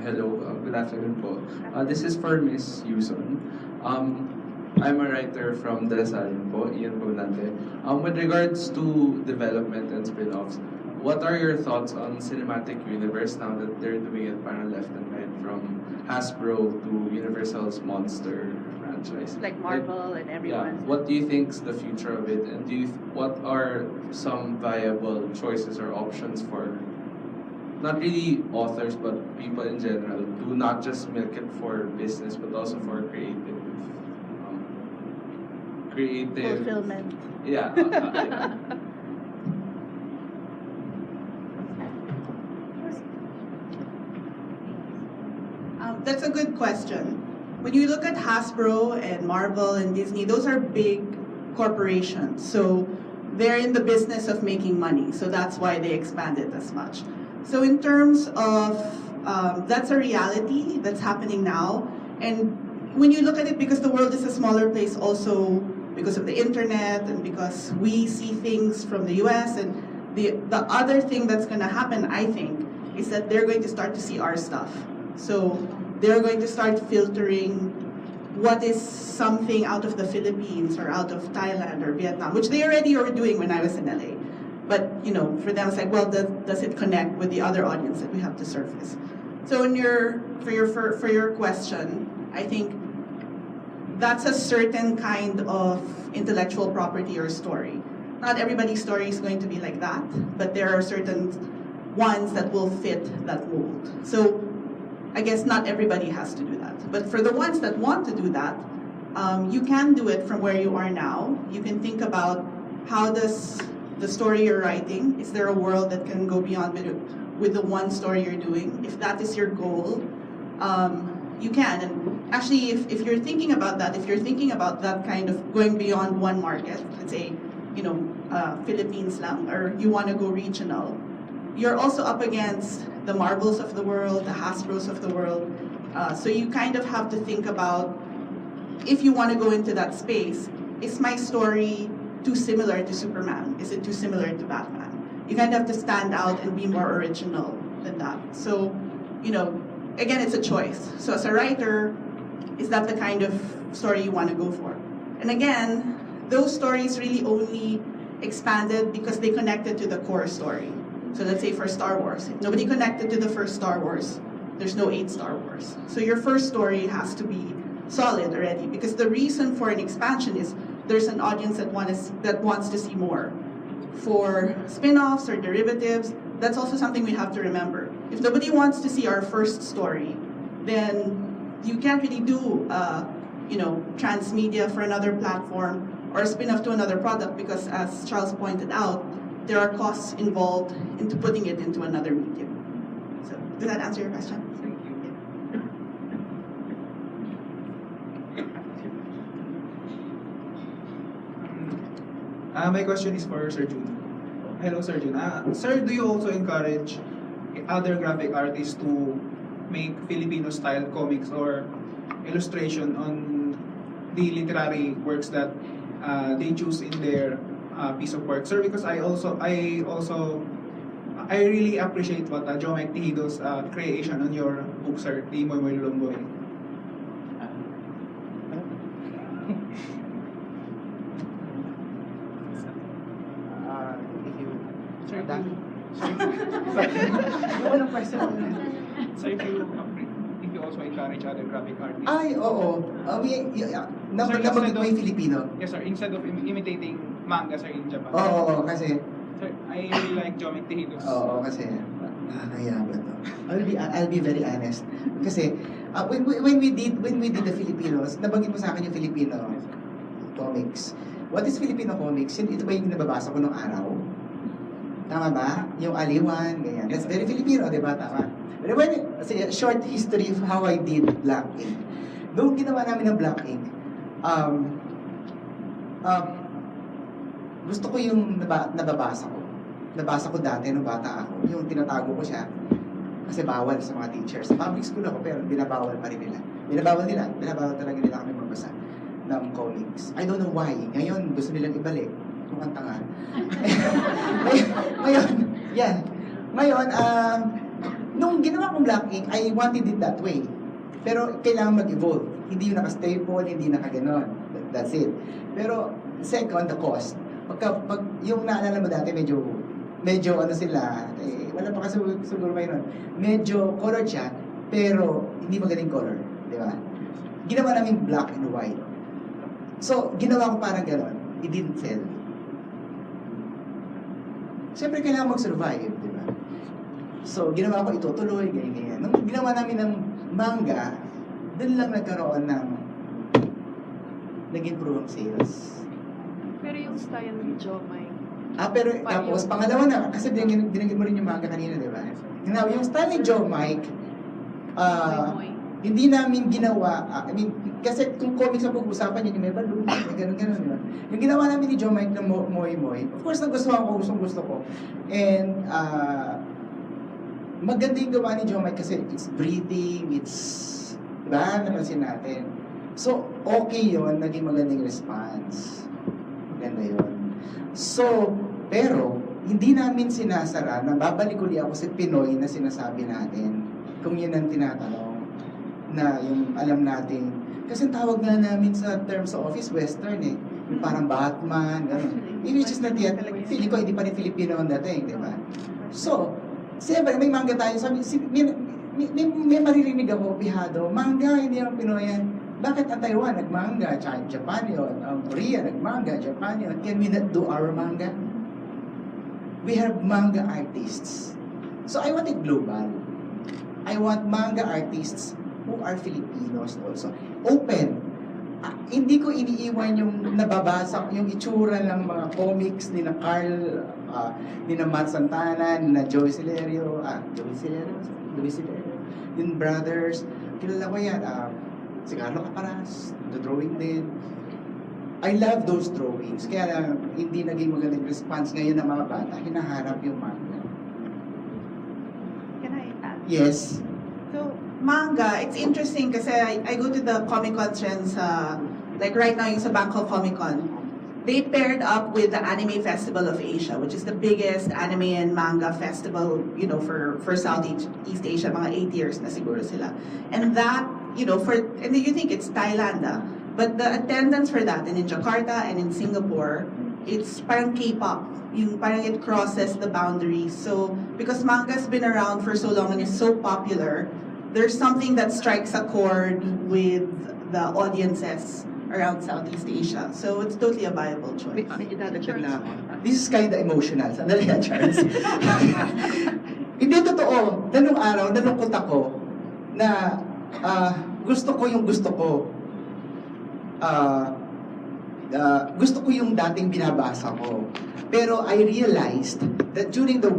Hello, good afternoon po. This is for Miss Yuson. I'm a writer from Dalasalan po, Ian po natin. With regards to development and spin-offs, what are your thoughts on cinematic universe now that they're doing it parang left and right from Hasbro to Universal's Monster franchise? like Marvel and everyone? Yeah. What do you think is the future of it, and what are some viable choices or options for not really authors but people in general to not just milk it for business but also for creative Fulfillment. yeah. That's a good question. When you look at Hasbro and Marvel and Disney, those are big corporations. So they're in the business of making money. So that's why they expanded as much. So in terms of, that's a reality that's happening now. And when you look at it, because the world is a smaller place also because of the internet and because we see things from the US, and the other thing that's going to happen, I think, is that they're going to start to see our stuff. So they're going to start filtering what is something out of the Philippines or out of Thailand or Vietnam, which they already were doing when I was in LA. But, for them, it's like, well, does it connect with the other audience that we have to surface? So for your question, I think that's a certain kind of intellectual property or story. Not everybody's story is going to be like that, but there are certain ones that will fit that mold. So I guess not everybody has to do that. But for the ones that want to do that, you can do it from where you are now. You can think about how does the story you're writing, is there a world that can go beyond with the one story you're doing? If that is your goal, you can. And actually, if you're thinking about that, if you're thinking about that kind of going beyond one market, let's say, Philippines lang, or you want to go regional, you're also up against the Marvels of the world, the Hasbros of the world. So you kind of have to think about, if you want to go into that space, is my story too similar to Superman? Is it too similar to Batman? You kind of have to stand out and be more original than that. So, again, it's a choice. So as a writer, is that the kind of story you want to go for? And again, those stories really only expanded because they connected to the core story. So let's say for Star Wars, if nobody connected to the first Star Wars, there's no 8 Star Wars. So your first story has to be solid already, because the reason for an expansion is there's an audience that wants to see more. For spin-offs or derivatives, that's also something we have to remember. If nobody wants to see our first story, then you can't really do transmedia for another platform or a spin-off to another product, because as Charles pointed out, there are costs involved into putting it into another medium. So, does that answer your question? Thank you. My question is for Sir Jun. Hello, Sir Jun. Sir, do you also encourage other graphic artists to make Filipino-style comics or illustration on the literary works that they choose in their piece of work, sir? Because I really appreciate what Joe Mike Tejido's creation on your book, sir, the Moy Moy Lulomboy. Sir, So if you also encourage other graphic artists. Ay, oo. Nabanggit mo yung Filipino. Yes, sir. Instead of imitating manga, sir, in Japan. Oo, kasi... Sir, I really like Joe Mike Tejido's. Oo, kasi... Nakakaya ba to? I'll be very honest. Kasi, when we did the Filipinos, nabanggit mo sa akin yung Filipino comics. What is Filipino comics? Ito ba yung nababasa ko nung araw? Tama ba? Yung Aliwan, ganyan. That's very Filipino, di ba? Tama. But when, short history of how I did Black Ink. Noong ginawa namin ng Black Ink, gusto ko yung nababasa ko. Nabasa ko dati nung bata ako. Yung tinatago ko siya. Kasi bawal sa mga teachers. Sa public school ako, pero binabawal pa rin nila. Binabawal talaga nila kami magbasa ng comics. I don't know why. Ngayon, gusto nilang ibalik. Mukhang tanga. Ngayon, nung ginawa kong Black Ink, I wanted it that way. Pero kailangan mag-evolve. Hindi yung naka-staple, hindi naka-ganon. That's it. Pero, second, the cost. Pag yung naalala mo dati, medyo ano sila, wala pa kasi siguro may nun. Medyo color siya, pero hindi magaling color. Di ba? Ginawa namin black and white. So, ginawa ko parang ganon. It didn't sell. Siyempre, kailangan mag-survive, di ba? So, ginawa ko itutuloy, ganyan. Nung ginawa namin ng manga, doon lang nagkaroon ng nag-improve ang sales. Pero yung style ni Joe Mike. Pero tapos, pangalawa na, kasi dinanggit mo rin yung manga kanina, di ba? Yung style ni Joe Mike, hindi namin ginawa, kasi kung comics ang pag-usapan yun, yung may balloon, may ganun-ganun, yun. Yung ginawa namin ni Joe Mike na Moy Moy, of course, nagustuhan ko, gusto ko. And, maganda yung gawa ni Joe Mike kasi it's breathing, it's, diba, napansin natin. So, okay yun, naging magandang response. Maganda yun. So, pero, hindi namin sinasara na babalik uli ako sa Pinoy na sinasabi natin, kung yun ang tinatanong, na yung alam natin. Kasi tawag nga namin sa term sa office, Western eh. Yung parang Batman, gano'n. Which is not yet, feeling ko, hindi pa rin Filipino ang dating, di ba? So, siyempre, may manga tayo. Sabi, may maririnig ako, pihado, manga, hindi naman Pinoy yan. Bakit ang Taiwan nagmanga, Japan yun, ang Korea nagmanga, Japan yun. Can we not do our manga? We have manga artists. So I want it global. I want manga artists who are Filipinos also. Open. Hindi ko iniiwan yung nababasa, yung itsura ng mga comics ni na Carl, ni na Matt Santana, ni na Joey Silerio, yung brothers, kilala ko yan, si Carlo Caparas, the drawing din. I love those drawings, kaya lang, hindi naging magandang response ngayon ng mga bata, hinaharap yung manga. Can I add? Yes. So, manga, it's interesting kasi I go to the Comic Con trends, like right now yung sa Bangkok Comic Con. They paired up with the Anime Festival of Asia, which is the biggest anime and manga festival, you know, for Southeast Asia, mga 8 years na siguro sila. And that, you know, and you think it's Thailand, but the attendance for that, and in Jakarta and in Singapore, it's parang K-pop. Yung parang it crosses the boundaries. So, because manga's been around for so long and is so popular, there's something that strikes a chord with the audiences around Southeast Asia. So, it's totally a viable choice. May idadagdag lang ako. This is kind of emotional. Sandali yan, Charles. Hindi totoo. Danong araw, nalungkot ako na gusto ko yung gusto ko. Gusto ko yung dating binabasa ko. Pero I realized that during the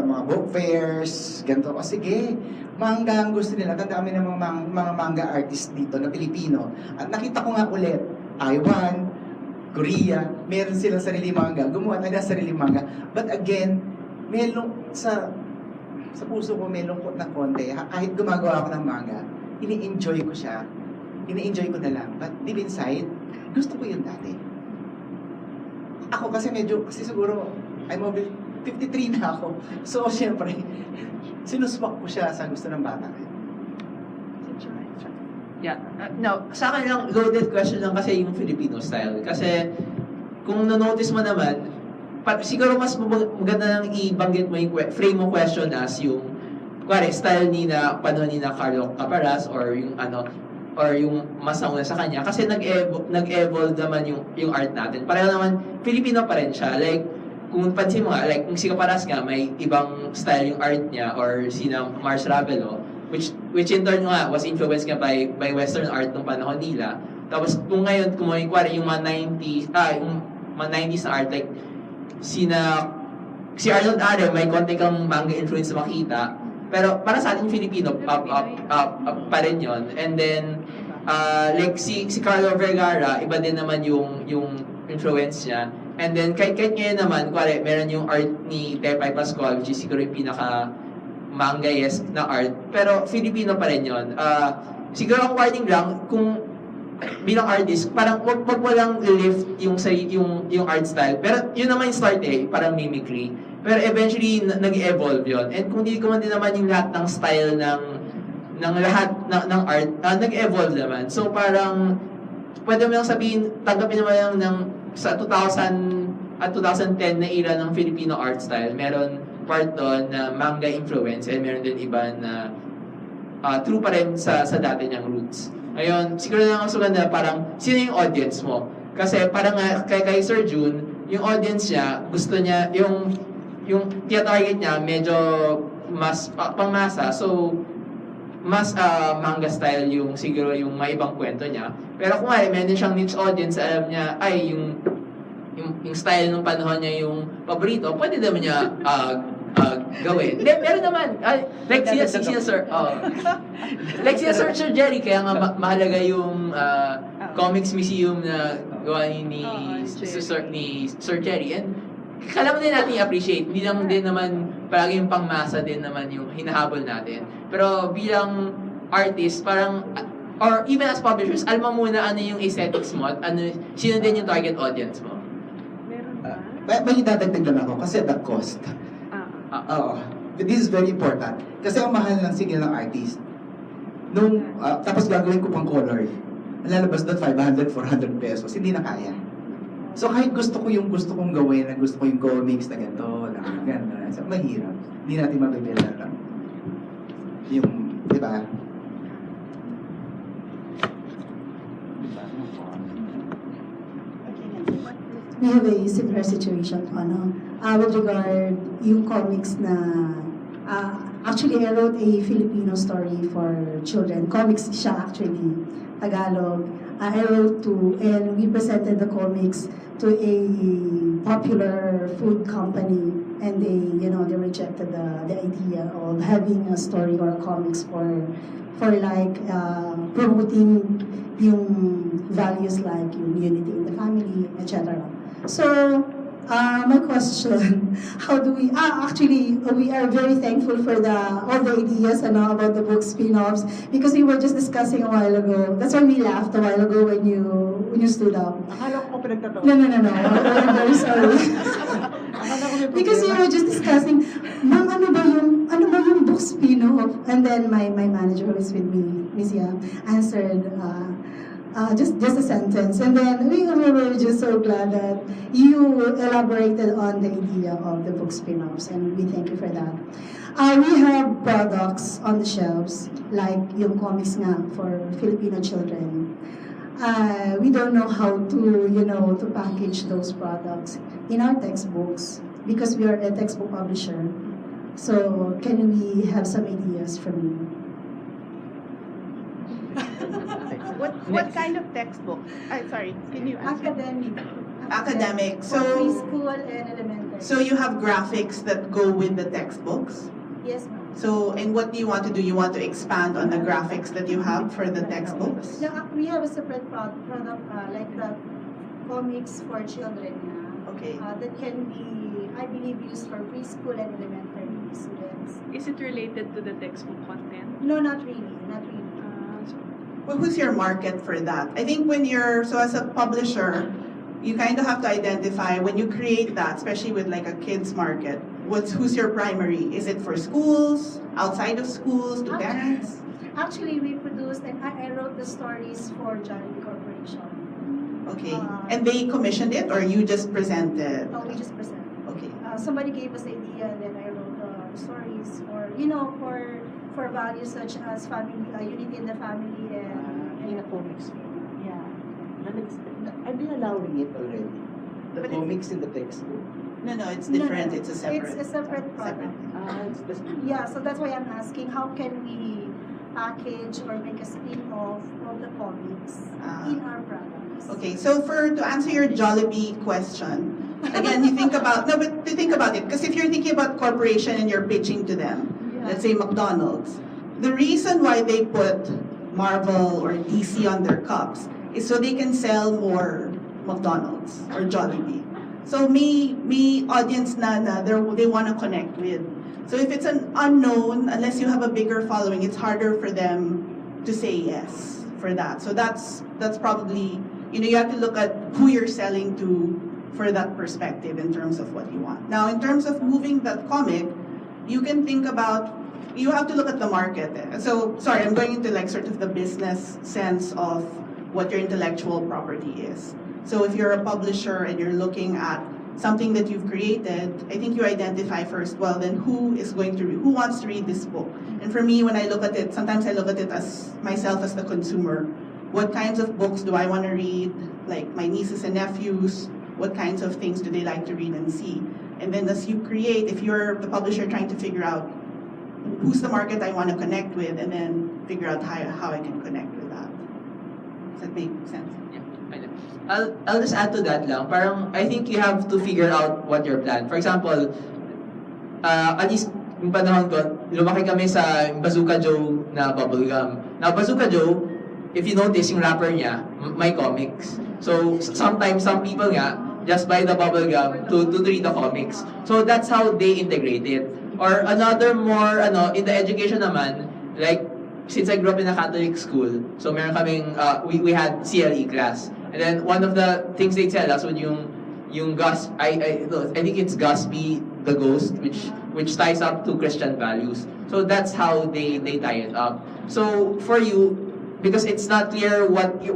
mga book fairs, ganito, sige, manga ang gusto nila. Tanda kami ng mga manga artists dito na Pilipino. At nakita ko nga ulit, Taiwan, Korea, meron silang sarili manga. Gumawa tayo ng sarili manga. But again, sa puso ko may lungkot na konti. Kahit gumagawa ako ng manga, ini-enjoy ko siya. Ini-enjoy ko na lang. But deep inside, gusto ko yun dati. Ako kasi siguro, I'm over 53 na ako. So, siyempre, sinuswak ko siya sa gusto ng bata. Yeah. No, sa akin lang, loaded question lang kasi yung Filipino style. Kasi, kung na-notice mo naman, siguro mas maganda lang ibanggit mo yung frame mo question as yung, style ni na, panahon ni na Carlo Caparas or yung or yung mas nauna sa kanya kasi nag-evolve naman yung art natin. Pareho naman Filipino pa rin siya. Like kung pansin mo nga, like kung si Caparas nga may ibang style yung art niya or sina Mars Ravelo which in turn nga was influenced nga by western art nung panahon nila. Tapos kung ngayon kung yung mga 90s na art like si Arnold Are may konti kang manga influence na makita. Pero para sa atin Filipino pa rin yun. And then like si Carlo Vergara, iba din naman yung influence niya. And then kahit ngayon naman, meron yung art ni Tepay Pascual, which is siguro yung pinaka manga-esque na art. Pero Filipino pa rin yun. Siguro ang warning lang, kung bilang artist, parang wag mo lang lift yung art style. Pero yun naman yung start parang mimicry. Pero eventually, nag-evolve yun. And kung hindi ko man din naman yung lahat ng style ng lahat ng art, nag-evolve naman. So parang, pwede mo lang sabihin, tanggapin naman lang ng sa 2000 at 2010 na era ng Filipino art style. Meron part doon na manga influence and meron din iba na true pa rin sa dati niyang roots. Ngayon, siguro lang ang suganda, parang sino yung audience mo? Kasi parang kay Sir June, yung audience niya, gusto niya, yung tia-target niya medyo mas pangmasa, so mas manga style yung siguro yung may ibang kwento niya. Pero kung meron din siyang niche audience, alam niya ay yung style ng panahon niya yung paborito, pwede naman niya gawin. Hindi, meron naman. Like siya Sir. Like siya Sir Jerry, kaya nga mahalaga yung Comics Museum na gawa ni Sir Jerry. And kailangan din natin i-appreciate. Hindi lang din naman palagi yung pangmasa din naman yung hinahabol natin. Pero bilang artist, parang or even as publishers, alam mo muna ano yung aesthetics mo at sino din yung target audience mo. Meron ba? May dadagdag lang ako kasi the cost. This is very important. Kasi ang mahal ng single ng artist. Tapos gagawin ko pang color. Lalabas doon 500, 400 pesos. Hindi na kaya. So kahit gusto ko yung gusto kong gawin, na gusto ko yung comics na ganito, na ganda, so mahirap. Hindi natin mabibila lang. Yung, di ba? We have a similar situation po, ano? With regard yung comics na actually I wrote a Filipino story for children. Comics siya actually, Tagalog. I wrote to, and we presented the comics to a popular food company, and they rejected the idea of having a story or a comics for like promoting yung values like yung unity in the family, etc. So, my question, how do we, actually, we are very thankful for all the ideas about the book spin-offs, because we were just discussing a while ago. That's why we laughed a while ago when you stood up. Akala ko pinagtatawa. No. I'm very sorry. Akala ko may Because we problema. were just discussing, ma'am, ano ba yung book spin-off? And then my manager who is with me, Miss Yam, answered, just a sentence, and then we were just so glad that you elaborated on the idea of the book spin-offs, and we thank you for that. We have products on the shelves, like yung comics nga for Filipino children. We don't know how to package those products in our textbooks because we are a textbook publisher. So can we have some ideas from you? What kind of textbook? Sorry, can you answer? Academic. For So, preschool and elementary. so you have graphics that go with the textbooks. Yes, ma'am. So, and what do you want to do? You want to expand on the graphics that you have for the textbooks? No, we have a separate product like the comics for children Okay. that can be, I believe, used for preschool and elementary students. Is it related to the textbook content? No, not really, not really. Well, who's your market for that? I think so as a publisher, you kind of have to identify when you create that, especially with like a kids market, who's your primary? Is it for schools, outside of schools, to parents? Actually, we produced, and I wrote the stories for Jollibee Corporation. Okay. And they commissioned it, or you just presented? Oh, we just presented. Okay. Somebody gave us the idea, and then I wrote the stories for values such as family, unity in the family, and In a comics. yeah. I've been allowing it already. The But comics in the textbook. No, it's different. No, It's a separate. It's a separate product. It's the Yeah, so that's why I'm asking, how can we package or make a spin-off of the comics in our products? Okay, so to answer your Jollibee question, again, you think about it, because if you're thinking about corporation and you're pitching to them, let's say McDonald's, the reason why they put Marvel or DC on their cups is so they can sell more McDonald's or Jollibee. So me audience na they want to connect with. So if it's an unknown, unless you have a bigger following, it's harder for them to say yes for that. So that's probably, you have to look at who you're selling to for that perspective in terms of what you want. Now, in terms of moving that comic, you can think about, you have to look at the market. So, sorry, I'm going into like sort of the business sense of what your intellectual property is. So if you're a publisher and you're looking at something that you've created, I think you identify first, well, then who wants to read this book? And for me, when I look at it, sometimes I look at it as myself as the consumer. What kinds of books do I want to read? Like my nieces and nephews, what kinds of things do they like to read and see? And then as you create, if you're the publisher trying to figure out who's the market I want to connect with, and then figure out how I can connect with that. Does that make sense? I'll just add to that lang. Parang, I think you have to figure out what your plan. For example, at least, yung panahon ko, lumaki kami sa Bazooka Joe na bubblegum. Now, Bazooka Joe, if you notice, yung wrapper niya, may comics. So, sometimes, some people nga, just buy the bubblegum to read the comics. So, that's how they integrate it. Or another more, in the education naman, like, since I grew up in a Catholic school, so meron kaming, we had CLE class. And then one of the things they tell us when yung Gus, I think it's Gusby the Ghost, which ties up to Christian values. So that's how they tie it up. So for you, because it's not clear what the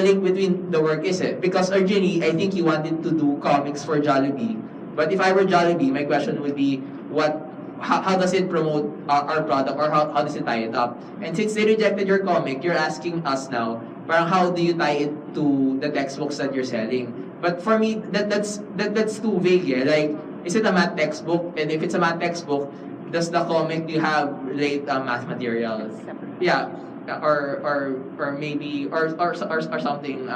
link between the work is, because originally I think you wanted to do comics for Jollibee. But if I were Jollibee, my question would be, what how does it promote our product, or how does it tie it up? And since they rejected your comic, you're asking us now, parang how do you tie it to the textbooks that you're selling? But for me, that's too vague. Eh? Like, is it a math textbook? And if it's a math textbook, does the comic you have relate math materials? Yeah, or maybe or something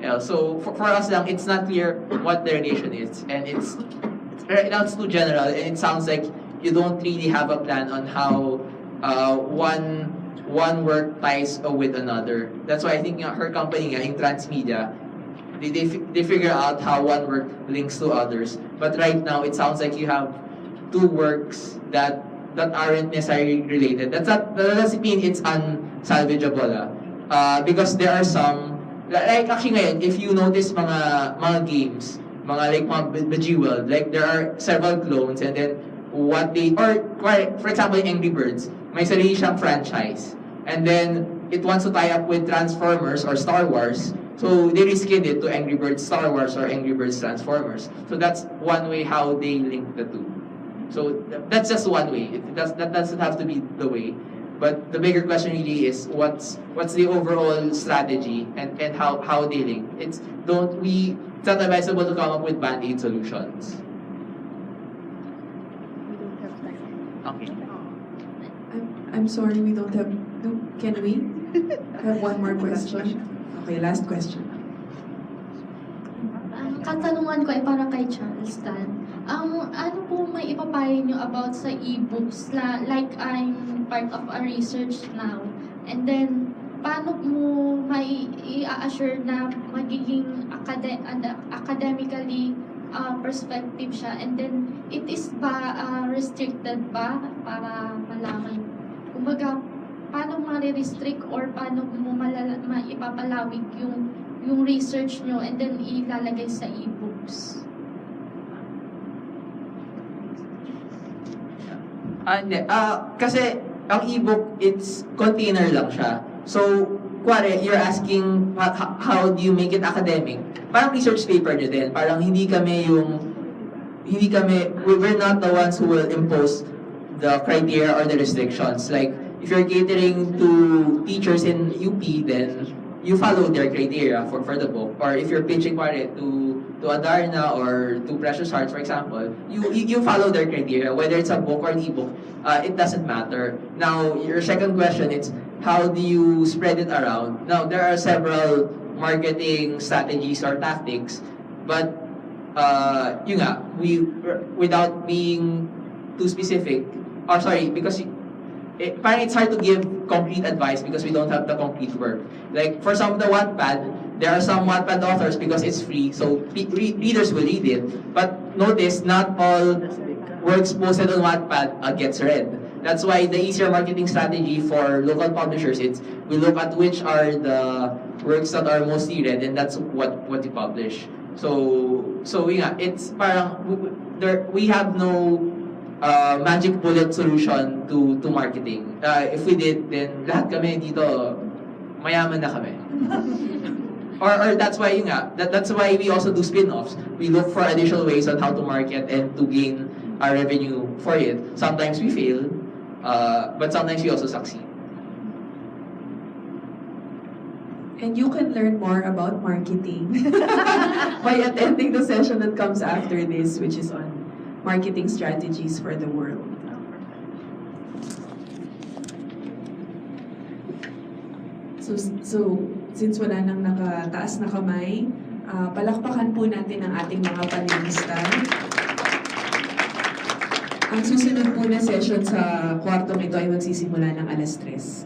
else. So for us lang, it's not clear what the relation is, and it's right now it's too general, and it sounds like you don't really have a plan on how one work ties with another. That's why I think her company in Transmedia, they figure out how one work links to others. But right now, it sounds like you have two works that aren't necessarily related. That doesn't mean it's unsalvageable. Because there are some, like actually ngayon, if you notice mga games, mga Bejeweled, like there are several clones, and then what they, or for example in Angry Birds, may sarili siyang franchise. And then it wants to tie up with Transformers or Star Wars. So they reskinned it to Angry Birds Star Wars or Angry Birds Transformers. So that's one way how they link the two. So that's just one way. That doesn't have to be the way. But the bigger question really is what's the overall strategy and how they link. It's not advisable to come up with band-aid solutions. Okay. I'm sorry, we don't have. No, can we have one more question? Okay, last question. Katanungan ko ay para kay Charles Tan. Ano po may ipapayo nyo about sa e-books? Like, I'm part of a research now. And then, paano mo may i-assure na magiging academically perspective siya? And then, it is ba restricted ba para malaman? Kumbaga, paano ma-restrict or paano mo ipapalawig yung research nyo and then ilalagay sa e-books? Kasi ang e-book, it's container lang siya. So, kuwari, you're asking how do you make it academic? Parang research paper nyo din. Parang we're not the ones who will impose the criteria or the restrictions. Like, if you're catering to teachers in UP, then you follow their criteria for the book. Or if you're pitching to Adarna or to Precious Hearts, for example, you follow their criteria. Whether it's a book or an ebook, it doesn't matter. Now, your second question is, how do you spread it around? Now, there are several marketing strategies or tactics, but without being too specific, because parang it's hard to give concrete advice because we don't have the concrete work. Like, for some of the Wattpad, there are some Wattpad authors because it's free, so readers will read it. But notice, not all works posted on Wattpad gets read. That's why the easier marketing strategy for local publishers is we look at which are the works that are mostly read, and that's what we publish. So it's parang we have no magic bullet solution to marketing. If we did, then lahat kami dito mayaman na kami. or that's why that's why we also do spin-offs. We look for additional ways on how to market and to gain our revenue for it. Sometimes we fail, but sometimes we also succeed. And you can learn more about marketing by attending the session that comes after this, which is on marketing strategies for the world. So since wala nang nakataas na kamay, palakpakan po natin ang ating mga panelista. Ang susunod po na session sa kwartong ito ay magsisimula ng 3:00.